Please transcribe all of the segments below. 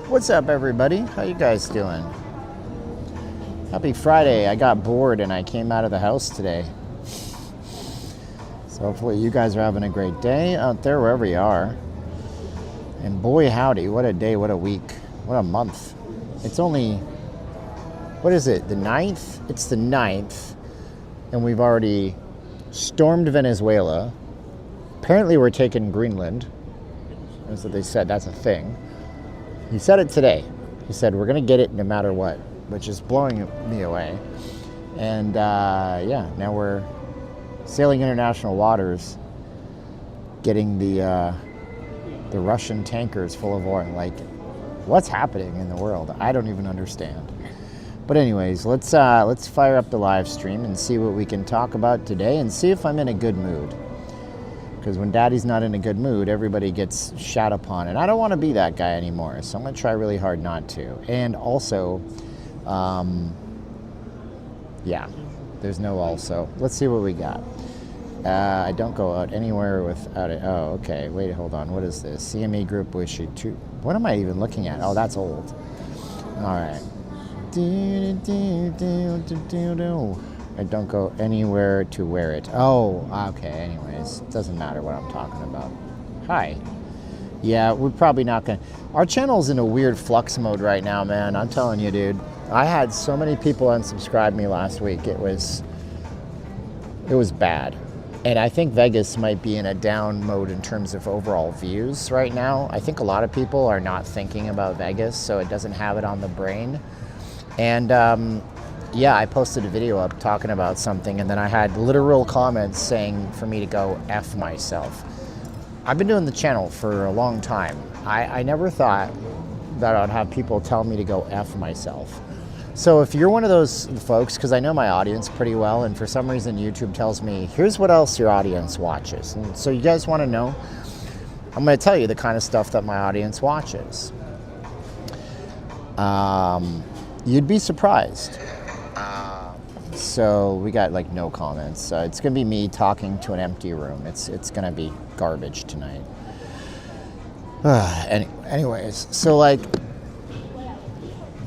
What's up, everybody? How you guys doing? Happy Friday. I got bored and I came out of the house today. So hopefully you guys are having a great day out there wherever you are. And boy howdy, what a day, what a week, what a month. It's only, what is it, the 9th? It's the 9th, and we've already stormed Venezuela. Apparently we're taking Greenland. That's what they said, that's a thing. He said it today. He said, we're gonna get it no matter what, which is blowing me away. And yeah, now we're sailing international waters, getting the Russian tankers full of oil. Like, what's happening in the world? I don't even understand. But anyways, let's fire up the live stream and see what we can talk about today, and see if I'm in a good mood. Because when Daddy's not in a good mood, everybody gets shat upon, and I don't want to be that guy anymore. So I'm gonna try really hard not to. And also, yeah, there's no also. Let's see what we got. I don't go out anywhere without it. Oh, okay. Wait, hold on. What is this? CME Group wish you to. What am I even looking at? Oh, that's old. All right. I don't go anywhere to wear it. Oh, okay. Anyways, doesn't matter what I'm talking about. Hi. Yeah, we're probably not going to. Our channel's in a weird flux mode right now, man. I'm telling you, dude. I had so many people unsubscribe me last week. It was bad. And I think Vegas might be in a down mode in terms of overall views right now. I think a lot of people are not thinking about Vegas, so it doesn't have it on the brain. And yeah, I posted a video up talking about something, and then I had literal comments saying for me to go F myself. I've been doing the channel for a long time. I never thought that I'd have people tell me to go F myself. So if you're one of those folks, because I know my audience pretty well, and for some reason YouTube tells me, here's what else your audience watches. And so you guys want to know, I'm going to tell you the kind of stuff that my audience watches. You'd be surprised. So we got like no comments. It's going to be me talking to an empty room. It's going to be garbage tonight. Anyways, so like,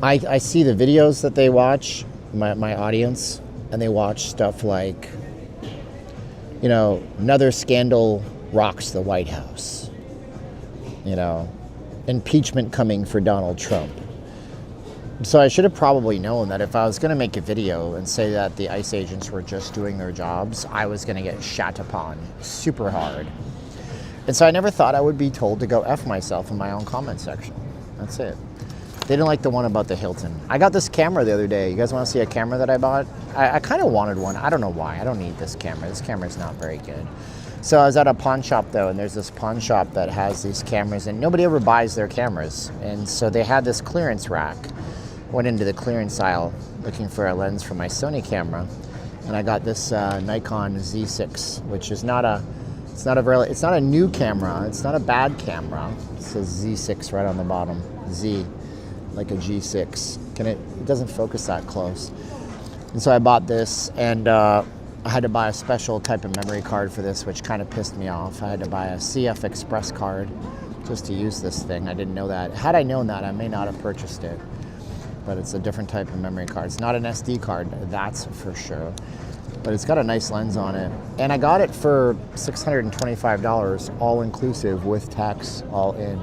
I see the videos that they watch, my audience, and they watch stuff like, you know, another scandal rocks the White House. You know, impeachment coming for Donald Trump. So I should have probably known that if I was going to make a video and say that the ICE agents were just doing their jobs, I was going to get shat upon super hard. And so I never thought I would be told to go F myself in my own comment section. That's it. They didn't like the one about the Hilton. I got this camera the other day. You guys want to see a camera that I bought? I kind of wanted one. I don't know why. I don't need this camera. This camera is not very good. So I was at a pawn shop, though, and there's this pawn shop that has these cameras, and nobody ever buys their cameras. And so they had this clearance rack. Went into the clearance aisle looking for a lens for my Sony camera, and I got this Nikon Z6, which is not a new camera. It's not a bad camera. It says Z6 right on the bottom. Z, like a G6. It doesn't focus that close. And so I bought this, and I had to buy a special type of memory card for this, which kind of pissed me off. I had to buy a CF Express card just to use this thing. I didn't know that. Had I known that, I may not have purchased it. But it's a different type of memory card. It's not an SD card, that's for sure. But it's got a nice lens on it. And I got it for $625, all inclusive with tax all in.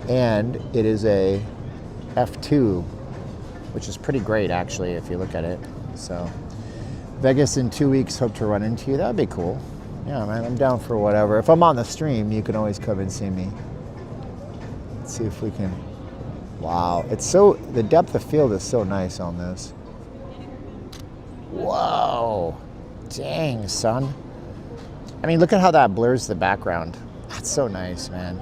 And it is a f2, which is pretty great actually if you look at it. So Vegas in 2 weeks, hope to run into you. That'd be cool. Yeah, man, I'm down for whatever. If I'm on the stream, you can always come and see me. Let's see if we can. Wow, the depth of field is so nice on this. Whoa, dang, son. I mean, look at how that blurs the background. That's so nice, man.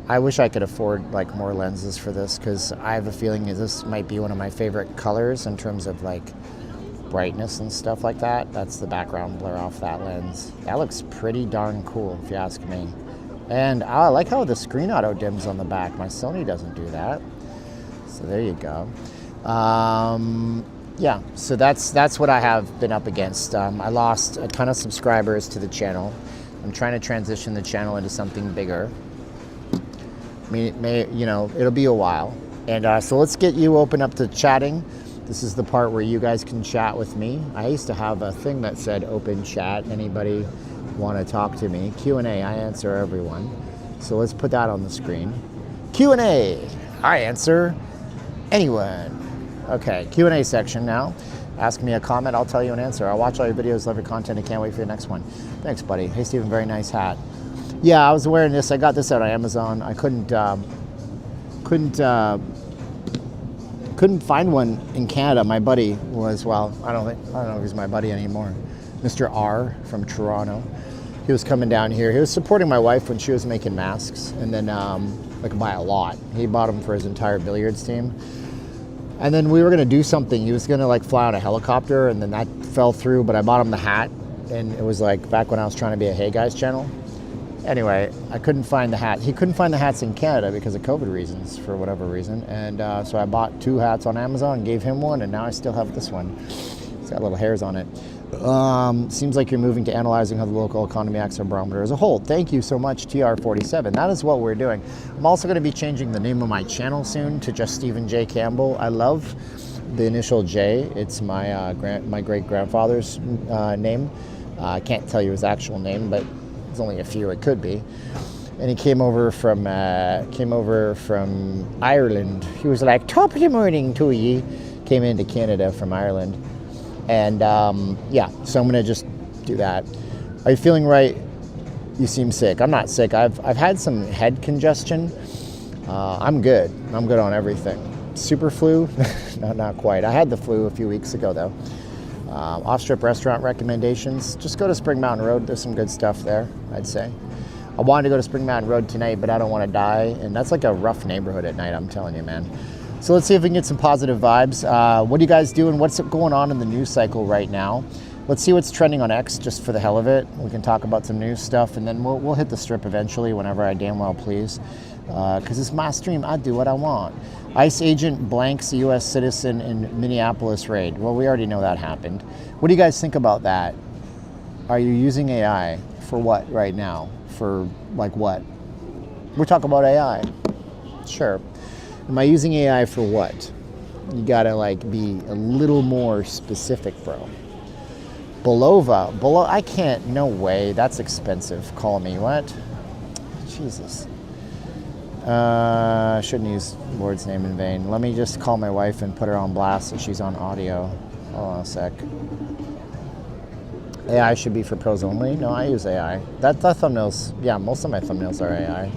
I wish I could afford like more lenses for this, because I have a feeling this might be one of my favorite colors in terms of like brightness and stuff like that. That's the background blur off that lens. That looks pretty darn cool if you ask me. And I like how the screen auto dims on the back. My Sony doesn't do that. So there you go. Yeah, so that's what I have been up against. I lost a ton of subscribers to the channel. I'm trying to transition the channel into something bigger. It'll be a while. And so let's get you open up to chatting. This is the part where you guys can chat with me. I used to have a thing that said open chat. Anybody want to talk to me? Q&A, I answer everyone. So let's put that on the screen. Q&A, I answer anyone. Okay, Q&A section now. Ask me a comment, I'll tell you an answer. I watch all your videos, love your content, and can't wait for your next one. Thanks, buddy. Hey, Steven, very nice hat. Yeah, I was wearing this. I got this out on Amazon. I couldn't find one in Canada. My buddy was, well, I don't know if he's my buddy anymore. Mr. R from Toronto. He was coming down here. He was supporting my wife when she was making masks, and then like by a lot. He bought them for his entire billiards team. And then we were gonna do something. He was gonna like fly on a helicopter, and then that fell through, but I bought him the hat, and it was like back when I was trying to be a Hey Guys channel. Anyway, I couldn't find the hat. He couldn't find the hats in Canada because of COVID reasons, for whatever reason. And so I bought 2 hats on Amazon and gave him one, and now I still have this one. It's got little hairs on it. Seems like you're moving to analyzing how the local economy acts on barometer as a whole. Thank you so much, TR47. That is what we're doing. I'm also going to be changing the name of my channel soon to just Steven J. Campbell. I love the initial J. It's my my great-grandfather's name. I can't tell you his actual name, but there's only a few it could be. And he came over from Ireland. He was like, top of the morning to ye. Came into Canada from Ireland. And yeah, so I'm gonna just do that. Are you feeling right? You seem sick. I'm not sick. I've had some head congestion. I'm good. I'm good on everything. Super flu? No, not quite. I had the flu a few weeks ago though. Off-strip restaurant recommendations. Just go to Spring Mountain Road. There's some good stuff there, I'd say. I wanted to go to Spring Mountain Road tonight, but I don't want to die. And that's like a rough neighborhood at night, I'm telling you, man. So let's see if we can get some positive vibes. What are you guys doing? What's going on in the news cycle right now? Let's see what's trending on X just for the hell of it. We can talk about some news stuff, and then we'll hit the strip eventually whenever I damn well please. Because it's my stream, I do what I want. ICE agent blanks a U.S. citizen in Minneapolis raid. Well, we already know that happened. What do you guys think about that? Are you using AI for what right now? For like what? We're talking about AI. Sure. Am I using AI for what? You gotta like be a little more specific, bro. Belova, I can't, no way, that's expensive. Call me, what? Jesus. Shouldn't use Lord's name in vain. Let me just call my wife and put her on blast so she's on audio. Hold on a sec. AI should be for pros only? No, I use AI. That thumbnails, yeah, most of my thumbnails are AI.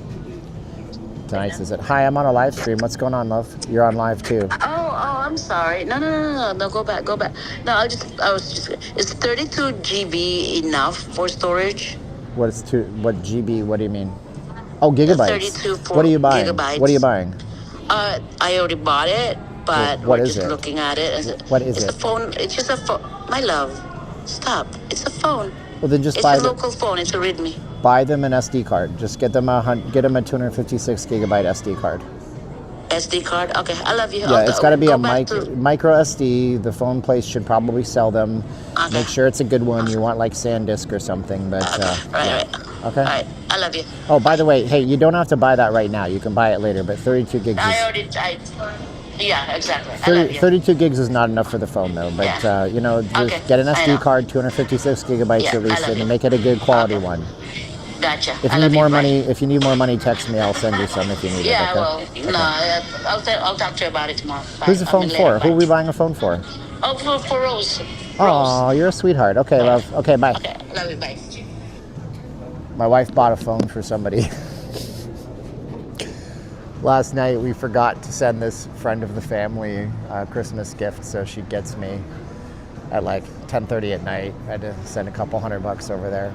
Tonight's is it? Hi, I'm on a live stream. What's going on, love? You're on live too. Oh, I'm sorry. No, go back. No, is 32 GB enough for storage? What GB, what do you mean? Oh, gigabytes. 32 for what are you buying? gigabytes. What are you buying? I already bought it, but what we're is just it? looking at it. What is it's it? It's a phone. It's just a phone. My love, stop. It's a phone. Well, then just it's buy a local phone. It's a Readme. Buy them an SD card. Just get them a 256 gigabyte SD card. SD card? Okay, I love you. Yeah, it's got to be a micro SD. The phone place should probably sell them. Okay. Make sure it's a good one. You want like SanDisk or something, but right. Okay. All right, I love you. Oh, by the way, hey, you don't have to buy that right now. You can buy it later, but 32 gigs. Yeah, exactly. 32 gigs is not enough for the phone though, but just get an SD card, 256 gigabytes at least, and make it a good quality one. Gotcha. If you need more money, text me. I'll send you some if you need it. Okay? Well, okay. I'll talk to you about it tomorrow. Bye. Who's the phone for? Who are we buying a phone for? Oh, for Rose. Oh, you're a sweetheart. Okay, love. Okay, bye. Okay, love you. Bye. My wife bought a phone for somebody. Last night we forgot to send this friend of the family a Christmas gift, so she gets me at like 10:30 at night. I had to send a couple $100 over there.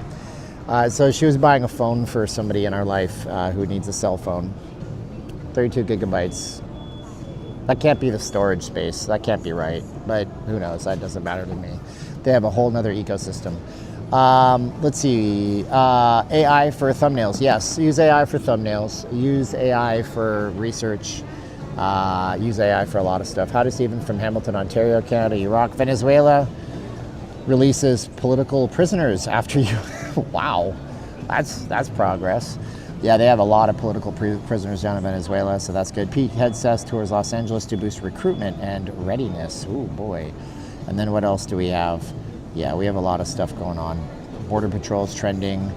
So she was buying a phone for somebody in our life who needs a cell phone. 32 gigabytes. That can't be the storage space. That can't be right. But who knows? That doesn't matter to me. They have a whole nother ecosystem. Let's see. AI for thumbnails. Yes, use AI for thumbnails. Use AI for research. Use AI for a lot of stuff. How does Steven from Hamilton, Ontario, Canada, Iraq, Venezuela releases political prisoners after you? Wow, that's progress. Yeah, they have a lot of political prisoners down in Venezuela, so that's good. Pete Hegseth tours Los Angeles to boost recruitment and readiness. Ooh, boy. And then what else do we have? Yeah, we have a lot of stuff going on. Border Patrol's trending.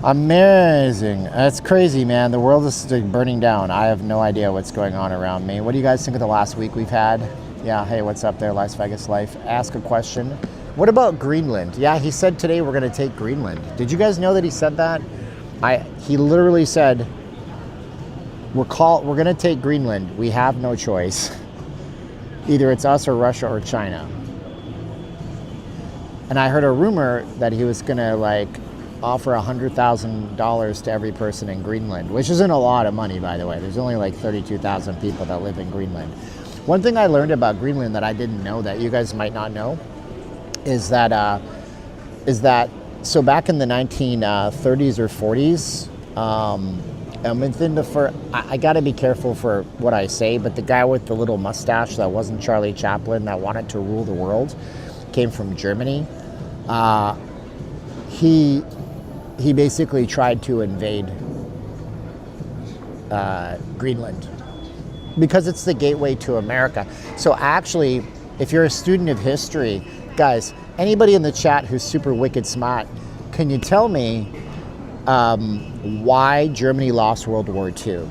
Amazing. That's crazy, man. The world is burning down. I have no idea what's going on around me. What do you guys think of the last week we've had? Yeah, hey, what's up there, Las Vegas Life? Ask a question. What about Greenland? Yeah, he said today we're going to take Greenland. Did you guys know that he said that? He literally said, we're going to take Greenland. We have no choice. Either it's us or Russia or China. And I heard a rumor that he was going to like offer $100,000 to every person in Greenland, which isn't a lot of money, by the way. There's only like 32,000 people that live in Greenland. One thing I learned about Greenland that I didn't know that you guys might not know is that so back in the 1930s or 40s, I got to be careful for what I say, but the guy with the little mustache that wasn't Charlie Chaplin that wanted to rule the world came from Germany. He basically tried to invade Greenland because it's the gateway to America. So actually, if you're a student of history, guys, anybody in the chat who's super wicked smart, can you tell me why Germany lost World War II?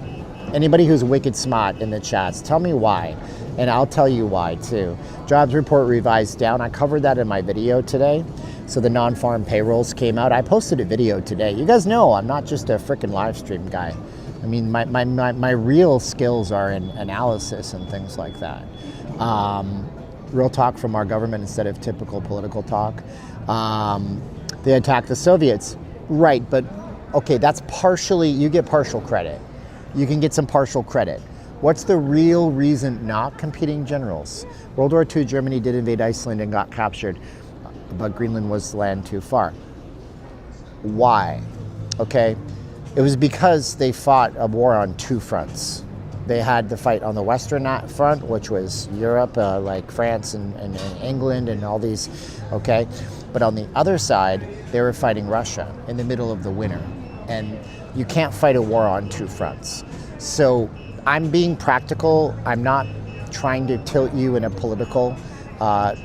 Anybody who's wicked smart in the chats, tell me why, and I'll tell you why too. Jobs report revised down. I covered that in my video today. So the non-farm payrolls came out. I posted a video today. You guys know I'm not just a freaking live stream guy. I mean, my real skills are in analysis and things like that. Real talk from our government instead of typical political talk. They attacked the Soviets. Right, but okay, that's partially, you get partial credit. You can get some partial credit. What's the real reason? Not competing generals. World War II, Germany did invade Iceland and got captured, but Greenland was land too far. Why? Okay, it was because they fought a war on two fronts. They had the fight on the Western front, which was Europe, like France and England and all these, okay? But on the other side, they were fighting Russia in the middle of the winter. And you can't fight a war on two fronts. So I'm being practical. I'm not trying to tilt you in a political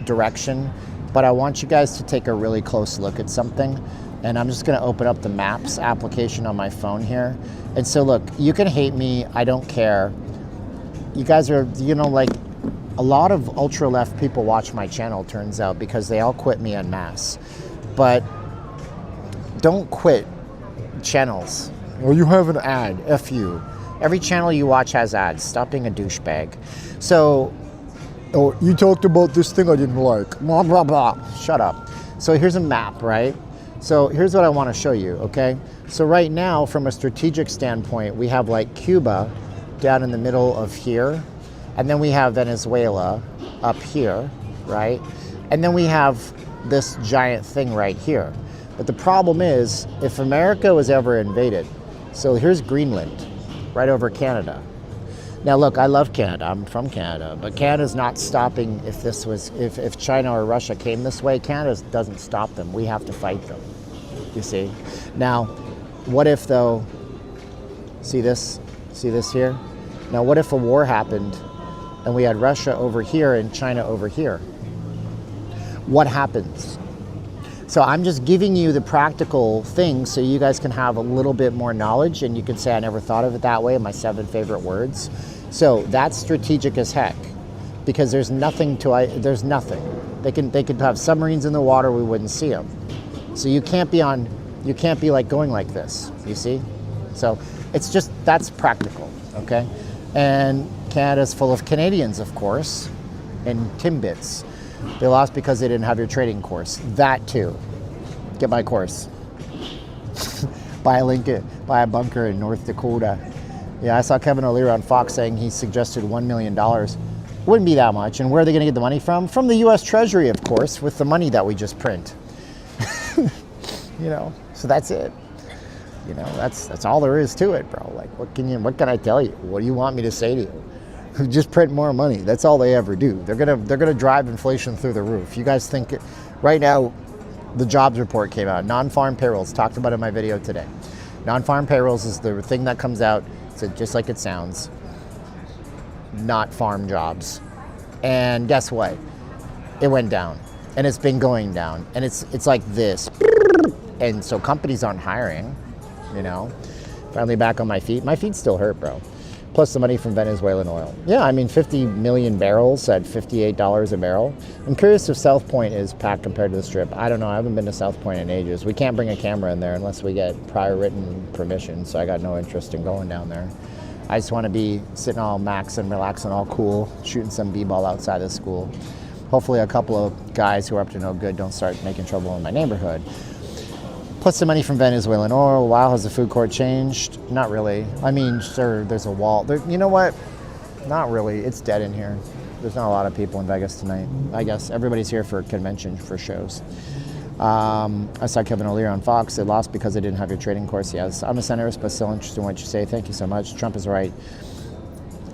direction, but I want you guys to take a really close look at something. And I'm just gonna open up the Maps application on my phone here. And so look, you can hate me, I don't care. You guys are, you know, like a lot of ultra left people watch my channel, turns out, because they all quit me en masse. But don't quit channels. Well, you have an ad, F you. Every channel you watch has ads. Stop being a douchebag. So, oh, you talked about this thing I didn't like. Blah, blah, blah. Shut up. So here's a map, right? So here's what I want to show you, okay? So right now, from a strategic standpoint, we have like Cuba down in the middle of here, and then we have Venezuela up here, right? And then we have this giant thing right here. But the problem is, if America was ever invaded, so here's Greenland, right over Canada. Now look, I love Canada, I'm from Canada, but Canada's not stopping if China or Russia came this way, Canada doesn't stop them, we have to fight them, you see? Now, what if though, see this here? Now what if a war happened and we had Russia over here and China over here? What happens? So I'm just giving you the practical things so you guys can have a little bit more knowledge and you can say I never thought of it that way, my 7 favorite words. So that's strategic as heck because there's nothing. They could have submarines in the water, we wouldn't see them. So you can't be like going like this, you see? So it's just, that's practical, okay? And Canada's full of Canadians, of course, and Timbits. They lost because they didn't have your trading course. That too. Get my course. Buy a bunker in North Dakota. Yeah, I saw Kevin O'Leary on Fox saying he suggested $1 million. Wouldn't be that much. And where are they going to get the money from? From the U.S. Treasury, of course, with the money that we just print. You know, so that's it. You know, that's all there is to it, bro. Like, what can I tell you? What do you want me to say to you? Just print more money. That's all they ever do. They're gonna drive inflation through the roof. You guys think right now, the jobs report came out. Non-farm payrolls, talked about in my video today. Non-farm payrolls is the thing that comes out, so just like it sounds, not farm jobs. And guess what? It went down, and it's been going down, and it's like this. And so companies aren't hiring, you know. Finally back on my feet. My feet still hurt, bro. Plus the money from Venezuelan oil. Yeah, I mean 50 million barrels at $58 a barrel. I'm curious if South Point is packed compared to the Strip. I don't know. I haven't been to South Point in ages. We can't bring a camera in there unless we get prior written permission, so I got no interest in going down there. I just want to be sitting all max and relaxing, all cool, shooting some b-ball outside of school. Hopefully a couple of guys who are up to no good don't start making trouble in my neighborhood. Plus the money from Venezuelan oil. Wow, has the food court changed? Not really. I mean, sure, there's a wall. You know what? Not really. It's dead in here. There's not a lot of people in Vegas tonight. I guess everybody's here for a convention, for shows. I saw Kevin O'Leary on Fox. They lost because they didn't have your trading course. Yes, I'm a centrist, but still interested in what you say. Thank you so much. Trump is right.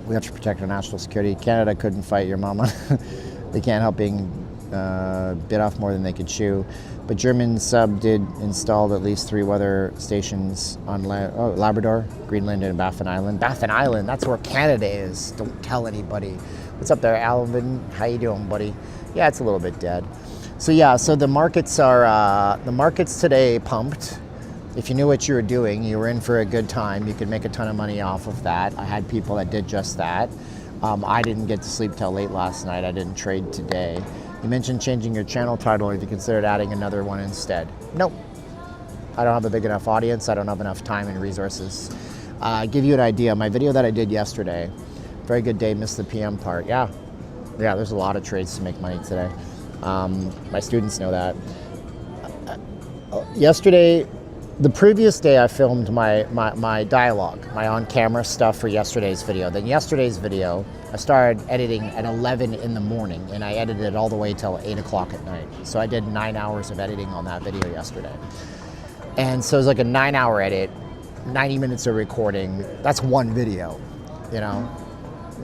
We have to protect our national security. Canada couldn't fight your mama. They can't help being bit off more than they could chew. But German sub did install at least 3 weather stations on Labrador, Greenland, and Baffin Island. Baffin Island, that's where Canada is. Don't tell anybody. What's up there, Alvin? How you doing, buddy? Yeah, it's a little bit dead. So yeah, so the markets are, the markets today pumped. If you knew what you were doing, you were in for a good time. You could make a ton of money off of that. I had people that did just that. I didn't get to sleep till late last night. I didn't trade today. You mentioned changing your channel title. Have you considered adding another one instead? Nope. I don't have a big enough audience. I don't have enough time and resources. Give you an idea, my video that I did yesterday, very good day, missed the PM part. Yeah, there's a lot of trades to make money today. My students know that. Yesterday, the previous day I filmed my dialogue, my on-camera stuff for yesterday's video. Then yesterday's video, I started editing at 11 in the morning, and I edited it all the way till 8 o'clock at night. So I did 9 hours of editing on that video yesterday. And so it was like a 9-hour edit, 90 minutes of recording. That's one video, you know?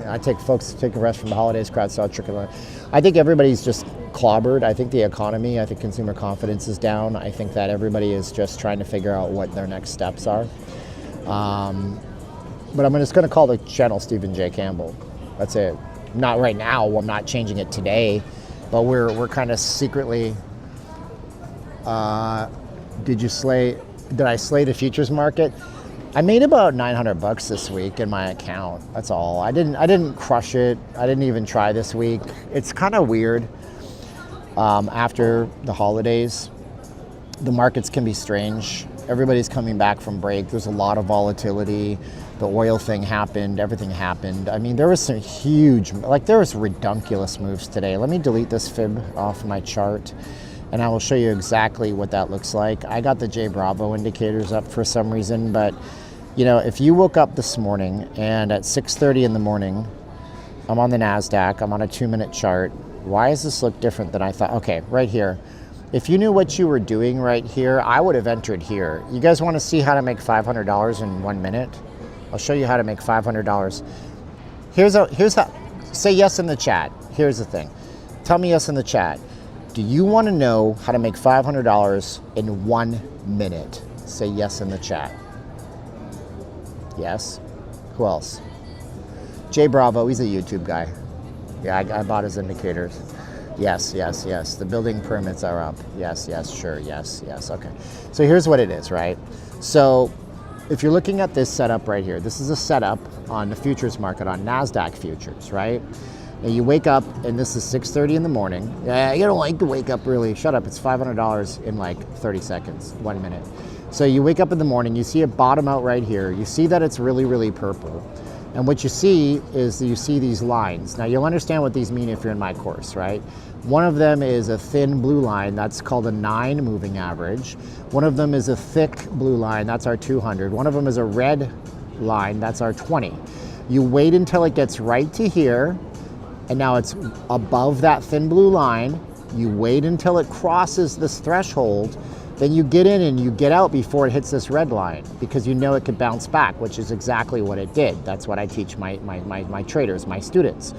I take a rest from the holidays, crowd saw trickle. I think everybody's just clobbered. I think the economy, I think consumer confidence is down. I think that everybody is just trying to figure out what their next steps are. But I'm just going to call the channel Steven J. Campbell. That's it. Not right now. I'm not changing it today, but we're kind of secretly. Did I slay the futures market? I made about $900 this week in my account. That's all. I didn't crush it. I didn't even try this week. It's kind of weird. After the holidays, the markets can be strange. Everybody's coming back from break. There's a lot of volatility. The oil thing happened. Everything happened. I mean, there was some huge, there was redunculous moves today. Let me delete this fib off my chart, and I will show you exactly what that looks like. I got the J Bravo indicators up for some reason, but you know, if you woke up this morning and at 6:30 in the morning, I'm on the NASDAQ, I'm on a 2-minute chart. Why does this look different than I thought? Okay, right here. If you knew what you were doing right here, I would have entered here. You guys want to see how to make $500 in 1 minute? I'll show you how to make $500. Here's how, say yes in the chat. Here's the thing. Tell me yes in the chat. Do you want to know how to make $500 in 1 minute? Say yes in the chat. Yes. Who else? Jay Bravo, he's a YouTube guy. Yeah, I bought his indicators. Yes, yes, yes. The building permits are up. Yes, yes, sure, yes, yes, okay. So here's what it is, right? So if you're looking at this setup right here, this is a setup on the futures market, on NASDAQ futures, right? And you wake up, and this is 6:30 in the morning. Yeah, you don't like to wake up early. Shut up, it's $500 in like 30 seconds, 1 minute. So you wake up in the morning, you see it bottom out right here. You see that it's really, really purple. And what you see is that you see these lines. Now you'll understand what these mean if you're in my course, right? One of them is a thin blue line, that's called a 9 moving average. One of them is a thick blue line, that's our 200. One of them is a red line, that's our 20. You wait until it gets right to here, and now it's above that thin blue line. You wait until it crosses this threshold, then you get in and you get out before it hits this red line, because you know it could bounce back, which is exactly what it did. That's what I teach my traders, my students.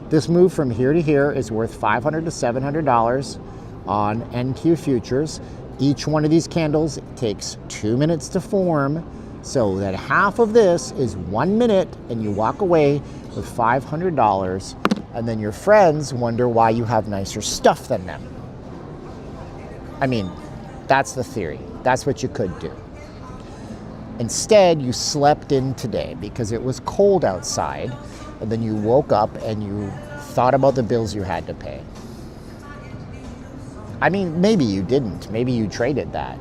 This move from here to here is worth $500 to $700 on NQ futures. Each one of these candles takes 2 minutes to form. So that half of this is 1 minute and you walk away with $500, and then your friends wonder why you have nicer stuff than them. I mean, that's the theory. That's what you could do. Instead, you slept in today because it was cold outside, and then you woke up and you thought about the bills you had to pay. I mean, maybe you didn't. Maybe you traded that.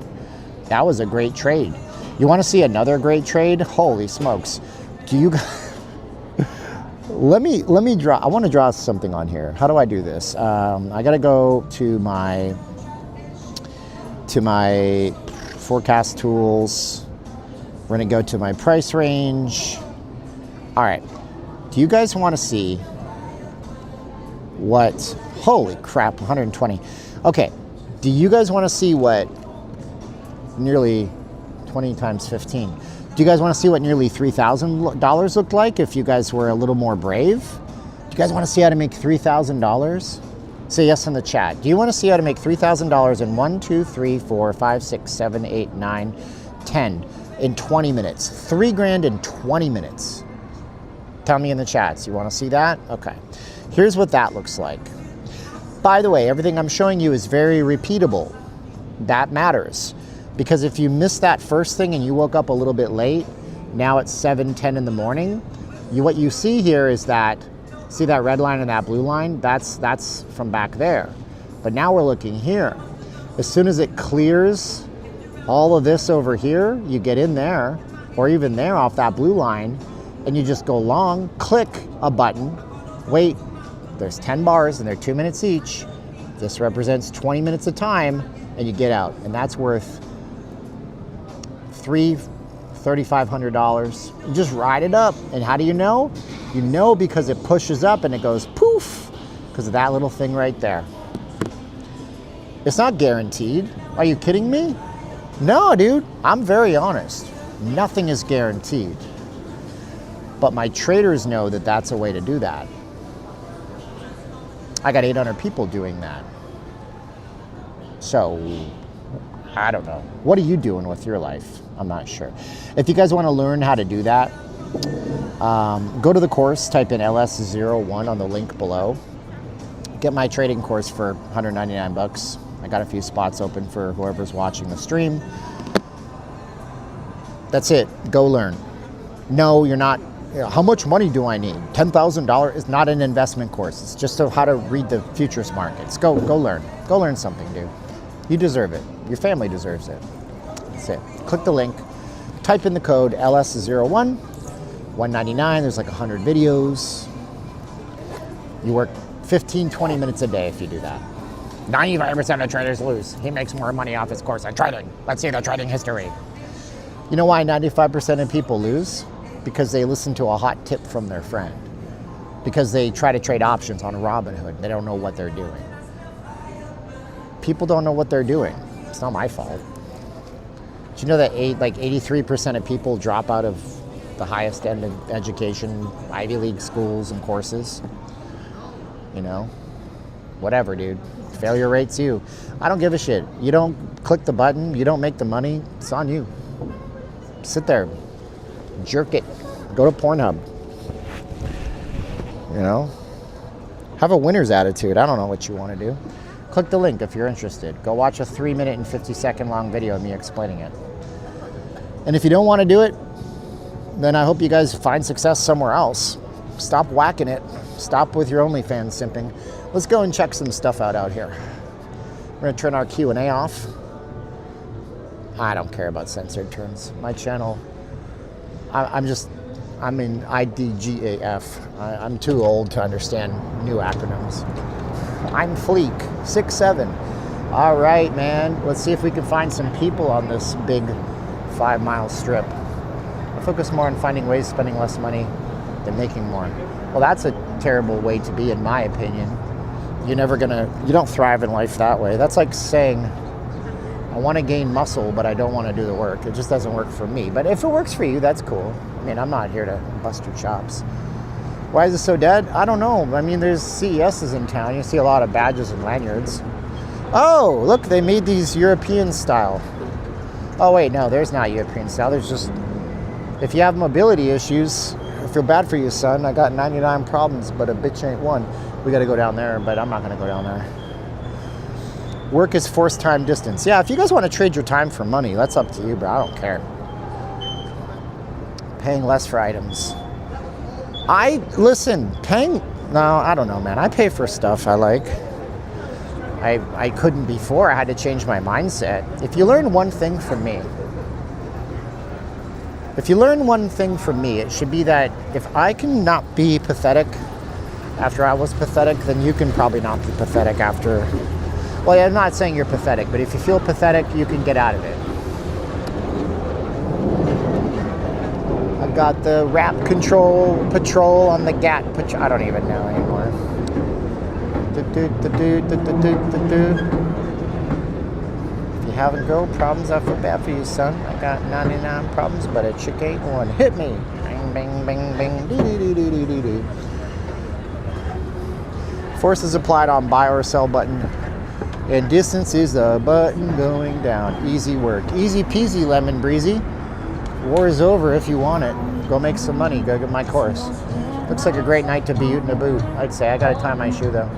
That was a great trade. You want to see another great trade? Holy smokes. Do you let me draw. I want to draw something on here. How do I do this? I got to go to my forecast tools. We're going to go to my price range. All right. Do you guys want to see what, holy crap, 120. Okay. Do you guys want to see what nearly 20 times 15? Do you guys want to see what nearly $3,000 looked like if you guys were a little more brave? Do you guys want to see how to make $3,000? Say yes in the chat. Do you want to see how to make $3,000 in 1, 2, 3, 4, 5, 6, 7, 8, 9, 10 in 20 minutes? $3,000 in 20 minutes. Tell me in the chats. You want to see that? Okay. Here's what that looks like. By the way, everything I'm showing you is very repeatable. That matters. Because if you missed that first thing and you woke up a little bit late, now it's 7:10 in the morning, what you see here is that, see that red line and that blue line? That's from back there. But now we're looking here. As soon as it clears all of this over here, you get in there, or even there off that blue line, and you just go long, click a button, wait, there's 10 bars and they're 2 minutes each. This represents 20 minutes of time, and you get out. And that's worth $3,500. You just ride it up. And how do you know? You know because it pushes up and it goes poof, because of that little thing right there. It's not guaranteed. Are you kidding me? No, dude, I'm very honest. Nothing is guaranteed. But my traders know that that's a way to do that. I got 800 people doing that. So, I don't know. What are you doing with your life? I'm not sure. If you guys want to learn how to do that, go to the course, type in LS01 on the link below. Get my trading course for 199 bucks. I got a few spots open for whoever's watching the stream. That's it. Go learn. No, you're not. How much money do I need? $10,000 is not an investment course. It's just how to read the futures markets. Go learn. Go learn something, dude. You deserve it. Your family deserves it. That's it. Click the link. Type in the code LS01, $199. There's like 100 videos. You work 15, 20 minutes a day if you do that. 95% of traders lose. He makes more money off his course on trading. Let's see the trading history. You know why 95% of people lose? Because they listen to a hot tip from their friend. Because they try to trade options on Robinhood. They don't know what they're doing. People don't know what they're doing. It's not my fault. Do you know that 83% of people drop out of the highest end of education, Ivy League schools and courses? You know? Whatever, dude. Failure rate's you. I don't give a shit. You don't click the button, you don't make the money, it's on you. Sit there. Jerk it. Go to Pornhub. You know? Have a winner's attitude. I don't know what you want to do. Click the link if you're interested. Go watch a 3-minute and 50-second long video of me explaining it. And if you don't want to do it, then I hope you guys find success somewhere else. Stop whacking it. Stop with your OnlyFans simping. Let's go and check some stuff out here. We're going to turn our Q&A off. I don't care about censored terms. My channel, I'm in IDGAF. I'm too old to understand new acronyms. I'm Fleek, 6'7". All right, man. Let's see if we can find some people on this big 5-mile strip. I focus more on finding ways of spending less money than making more. Well, that's a terrible way to be, in my opinion. You don't thrive in life that way. That's like saying, I want to gain muscle, but I don't want to do the work. It just doesn't work for me. But if it works for you, that's cool. I mean, I'm not here to bust your chops. Why is it so dead? I don't know. I mean, there's CESs in town. You see a lot of badges and lanyards. Oh, look, they made these European style. Oh, wait, no, there's not European style. There's just If you have mobility issues, I feel bad for you, son. I got 99 problems, but a bitch ain't one. We got to go down there, but I'm not going to go down there. Work is forced time distance. Yeah, if you guys want to trade your time for money, that's up to you, but I don't care. Paying less for items. No, I don't know, man. I pay for stuff I like. I couldn't before. I had to change my mindset. If you learn one thing from me, it should be that if I can not be pathetic after I was pathetic, then you can probably not be pathetic after. Well, I'm not saying you're pathetic, but if you feel pathetic, you can get out of it. I got the rap patrol on the GAT patrol. I don't even know anymore. If you having girl problems, I feel bad for you, son. I got 99 problems, but a chick ain't one. Hit me. Bang, bang, bang, bang. Do. Force is applied on buy or sell button. And distance is the button going down. Easy work. Easy peasy, lemon breezy. War is over if you want it. Go make some money. Go get my course. Looks like a great night to be ootin' a boot, I'd say. I gotta tie my shoe though.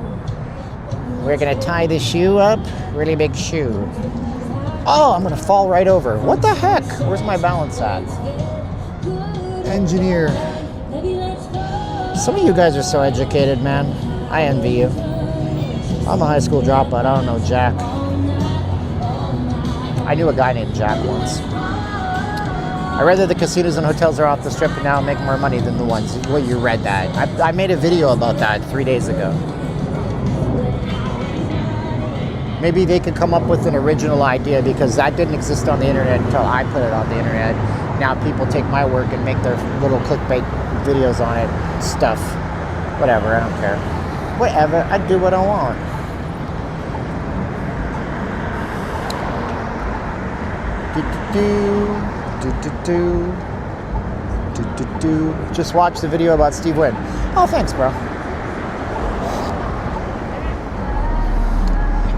We're gonna tie the shoe up. Really big shoe. Oh, I'm gonna fall right over. What the heck? Where's my balance at? Engineer. Some of you guys are so educated, man. I envy you. I'm a high school dropout. I don't know Jack. I knew a guy named Jack once. I read that the casinos and hotels are off the strip and now make more money than the ones. Well, you read that. I made a video about that 3 days ago. Maybe they could come up with an original idea because that didn't exist on the internet until I put it on the internet. Now people take my work and make their little clickbait videos on it. Stuff. Whatever, I don't care. Whatever, I do what I want. Just watch the video about Steve Wynn. Oh, thanks, bro.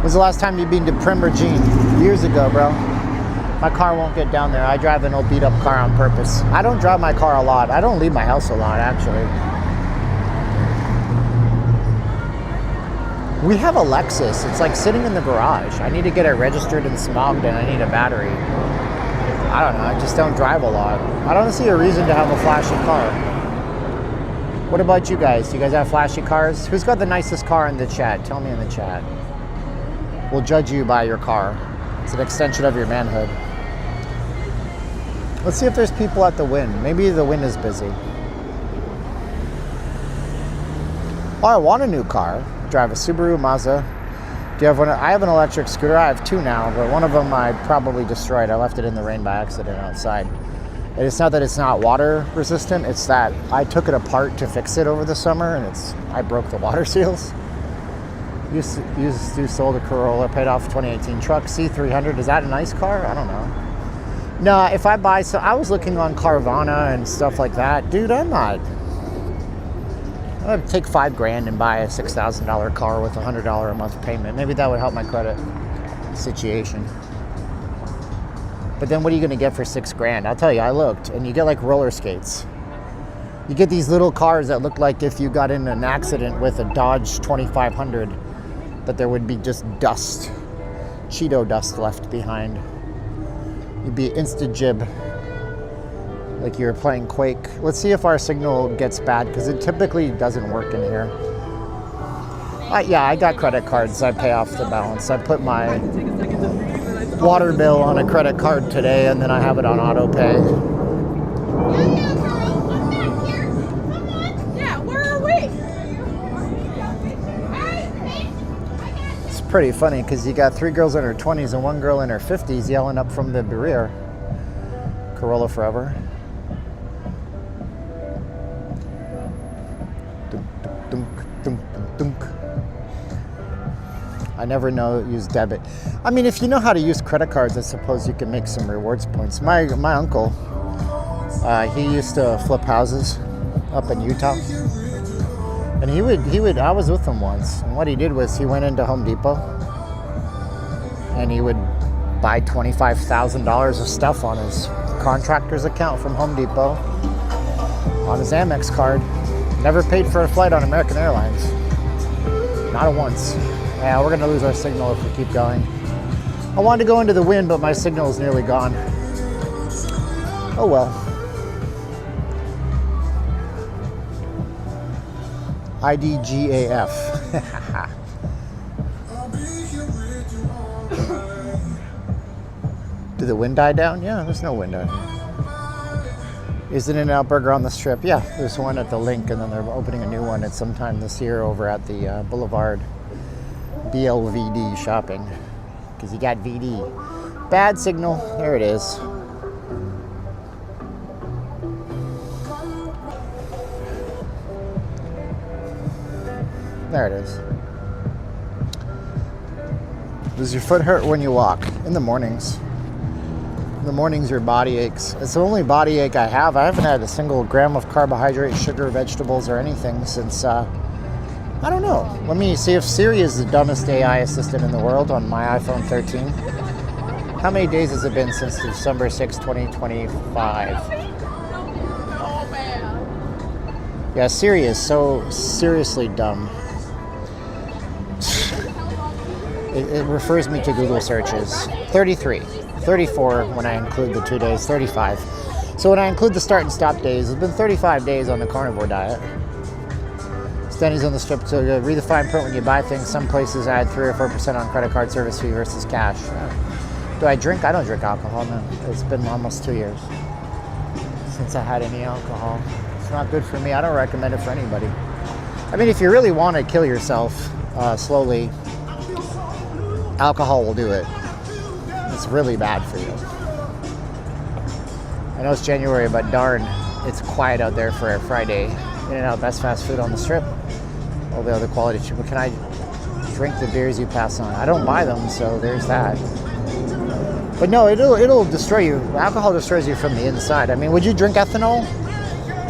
When's the last time you've been to Prim or Jean? Years ago, bro. My car won't get down there. I drive an old beat up car on purpose. I don't drive my car a lot. I don't leave my house a lot, actually. We have a Lexus. It's like sitting in the garage. I need to get it registered and smogged and I need a battery. I don't know. I just don't drive a lot. I don't see a reason to have a flashy car. What about you guys? Do you guys have flashy cars? Who's got the nicest car in the chat? Tell me in the chat. We'll judge you by your car. It's an extension of your manhood. Let's see if there's people at the Wynn. Maybe the Wynn is busy. Oh, I want a new car. Drive a Subaru Mazda. Do you have one? I have an electric scooter. I have two now, but one of them I probably destroyed. I left it in the rain by accident outside. And it's not that it's not water resistant. It's that I took it apart to fix it over the summer, and I broke the water seals. Used to sold a Corolla, paid off a 2018 truck, C300. Is that a nice car? I don't know. No, if I buy, so I was looking on Carvana and stuff like that. Dude, I'm gonna take $5,000 and buy a $6,000 car with $100 a month payment. Maybe that would help my credit situation. But then what are you gonna get for $6,000? I'll tell you, I looked, and you get like roller skates. You get these little cars that look like if you got in an accident with a Dodge 2500, that there would be just dust, Cheeto dust left behind. You'd be insta-jib, like you were playing Quake. Let's see if our signal gets bad, because it typically doesn't work in here. Yeah, I got credit cards. I pay off the balance. I put my water bill on a credit card today, and then I have it on auto pay. Pretty funny because you got 3 girls in her 20s and 1 girl in her 50s yelling up from the rear. Corolla forever. Dunk, dunk, dunk, dunk, dunk. I never use debit. I mean, if you know how to use credit cards, I suppose you can make some rewards points. My uncle, he used to flip houses up in Utah. And he would, I was with him once, and what he did was he went into Home Depot and he would buy $25,000 of stuff on his contractor's account from Home Depot on his Amex card. Never paid for a flight on American Airlines. Not at once. Yeah, we're gonna lose our signal if we keep going. I wanted to go into the wind, but my signal is nearly gone. Oh well. IDGAF. Did the wind die down? Yeah, there's no wind out here. Is it an In-N-Out Burger on the Strip? Yeah, there's one at the Link, and then they're opening a new one at some time this year over at the Boulevard BLVD shopping. Because you got VD. Bad signal. There it is. There it is. Does your foot hurt when you walk? In the mornings. In the mornings, your body aches. It's the only body ache I have. I haven't had a single gram of carbohydrate, sugar, vegetables, or anything since, I don't know. Let me see if Siri is the dumbest AI assistant in the world on my iPhone 13. How many days has it been since December 6, 2025? Yeah, Siri is so seriously dumb. It refers me to Google searches. 33, 34 when I include the 2 days, 35. So when I include the start and stop days, it's been 35 days on the carnivore diet. Standings on the Strip to read the fine print when you buy things. Some places add 3 or 4% on credit card service fee versus cash. Do I drink? I don't drink alcohol, no. It's been almost 2 years since I had any alcohol. It's not good for me. I don't recommend it for anybody. I mean, if you really want to kill yourself slowly, alcohol will do it. It's really bad for you. I know it's January, but darn, it's quiet out there for a Friday. In-N-Out, best fast food on the Strip. All the other quality. But can I drink the beers you pass on? I don't buy them, so there's that. But no, it'll destroy you. Alcohol destroys you from the inside. I mean, would you drink ethanol?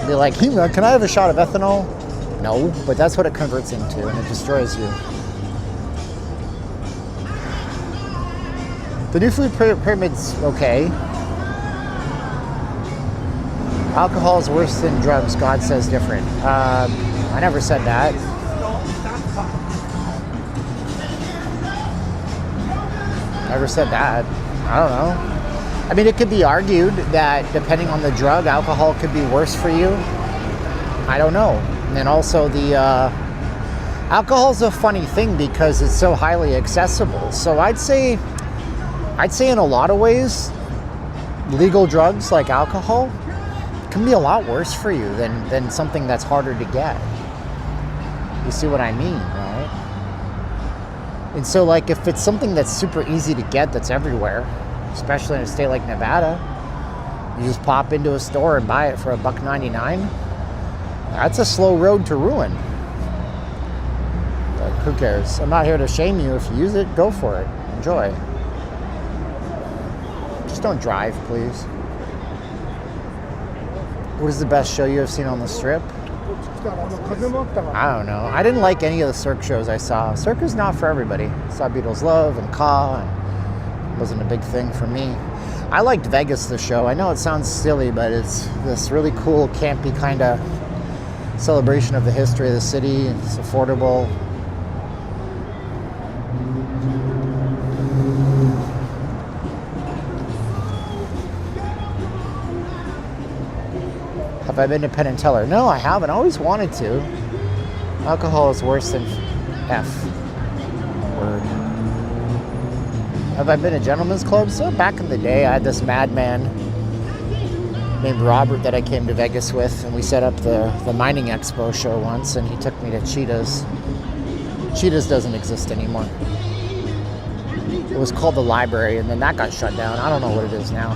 Be like, hey, can I have a shot of ethanol? No, but that's what it converts into, and it destroys you. The new food pyramid's okay. Alcohol is worse than drugs. God says different. I never said that. Never said that. I don't know. I mean, it could be argued that depending on the drug, alcohol could be worse for you. I don't know. And then also the alcohol's a funny thing because it's so highly accessible. So I'd say in a lot of ways, legal drugs like alcohol can be a lot worse for you than something that's harder to get. You see what I mean, right? And so, like, if it's something that's super easy to get, that's everywhere, especially in a state like Nevada, you just pop into a store and buy it for $1.99. That's a slow road to ruin. But who cares? I'm not here to shame you. If you use it, go for it. Enjoy. Just don't drive, please. What is the best show you have seen on the Strip? I don't know. I didn't like any of the Cirque shows I saw. Cirque is not for everybody. I saw Beatles Love and Ka, and it wasn't a big thing for me. I liked Vegas, the show. I know it sounds silly, but it's this really cool, campy kind of celebration of the history of the city. It's affordable. Have I been to Penn and Teller? No, I haven't. I always wanted to. Alcohol is worse than F. Word. Have I been to gentlemen's clubs? So back in the day, I had this madman named Robert that I came to Vegas with, and we set up the Mining Expo show once, and he took me to Cheetah's. Cheetah's doesn't exist anymore. It was called the Library, and then that got shut down. I don't know what it is now.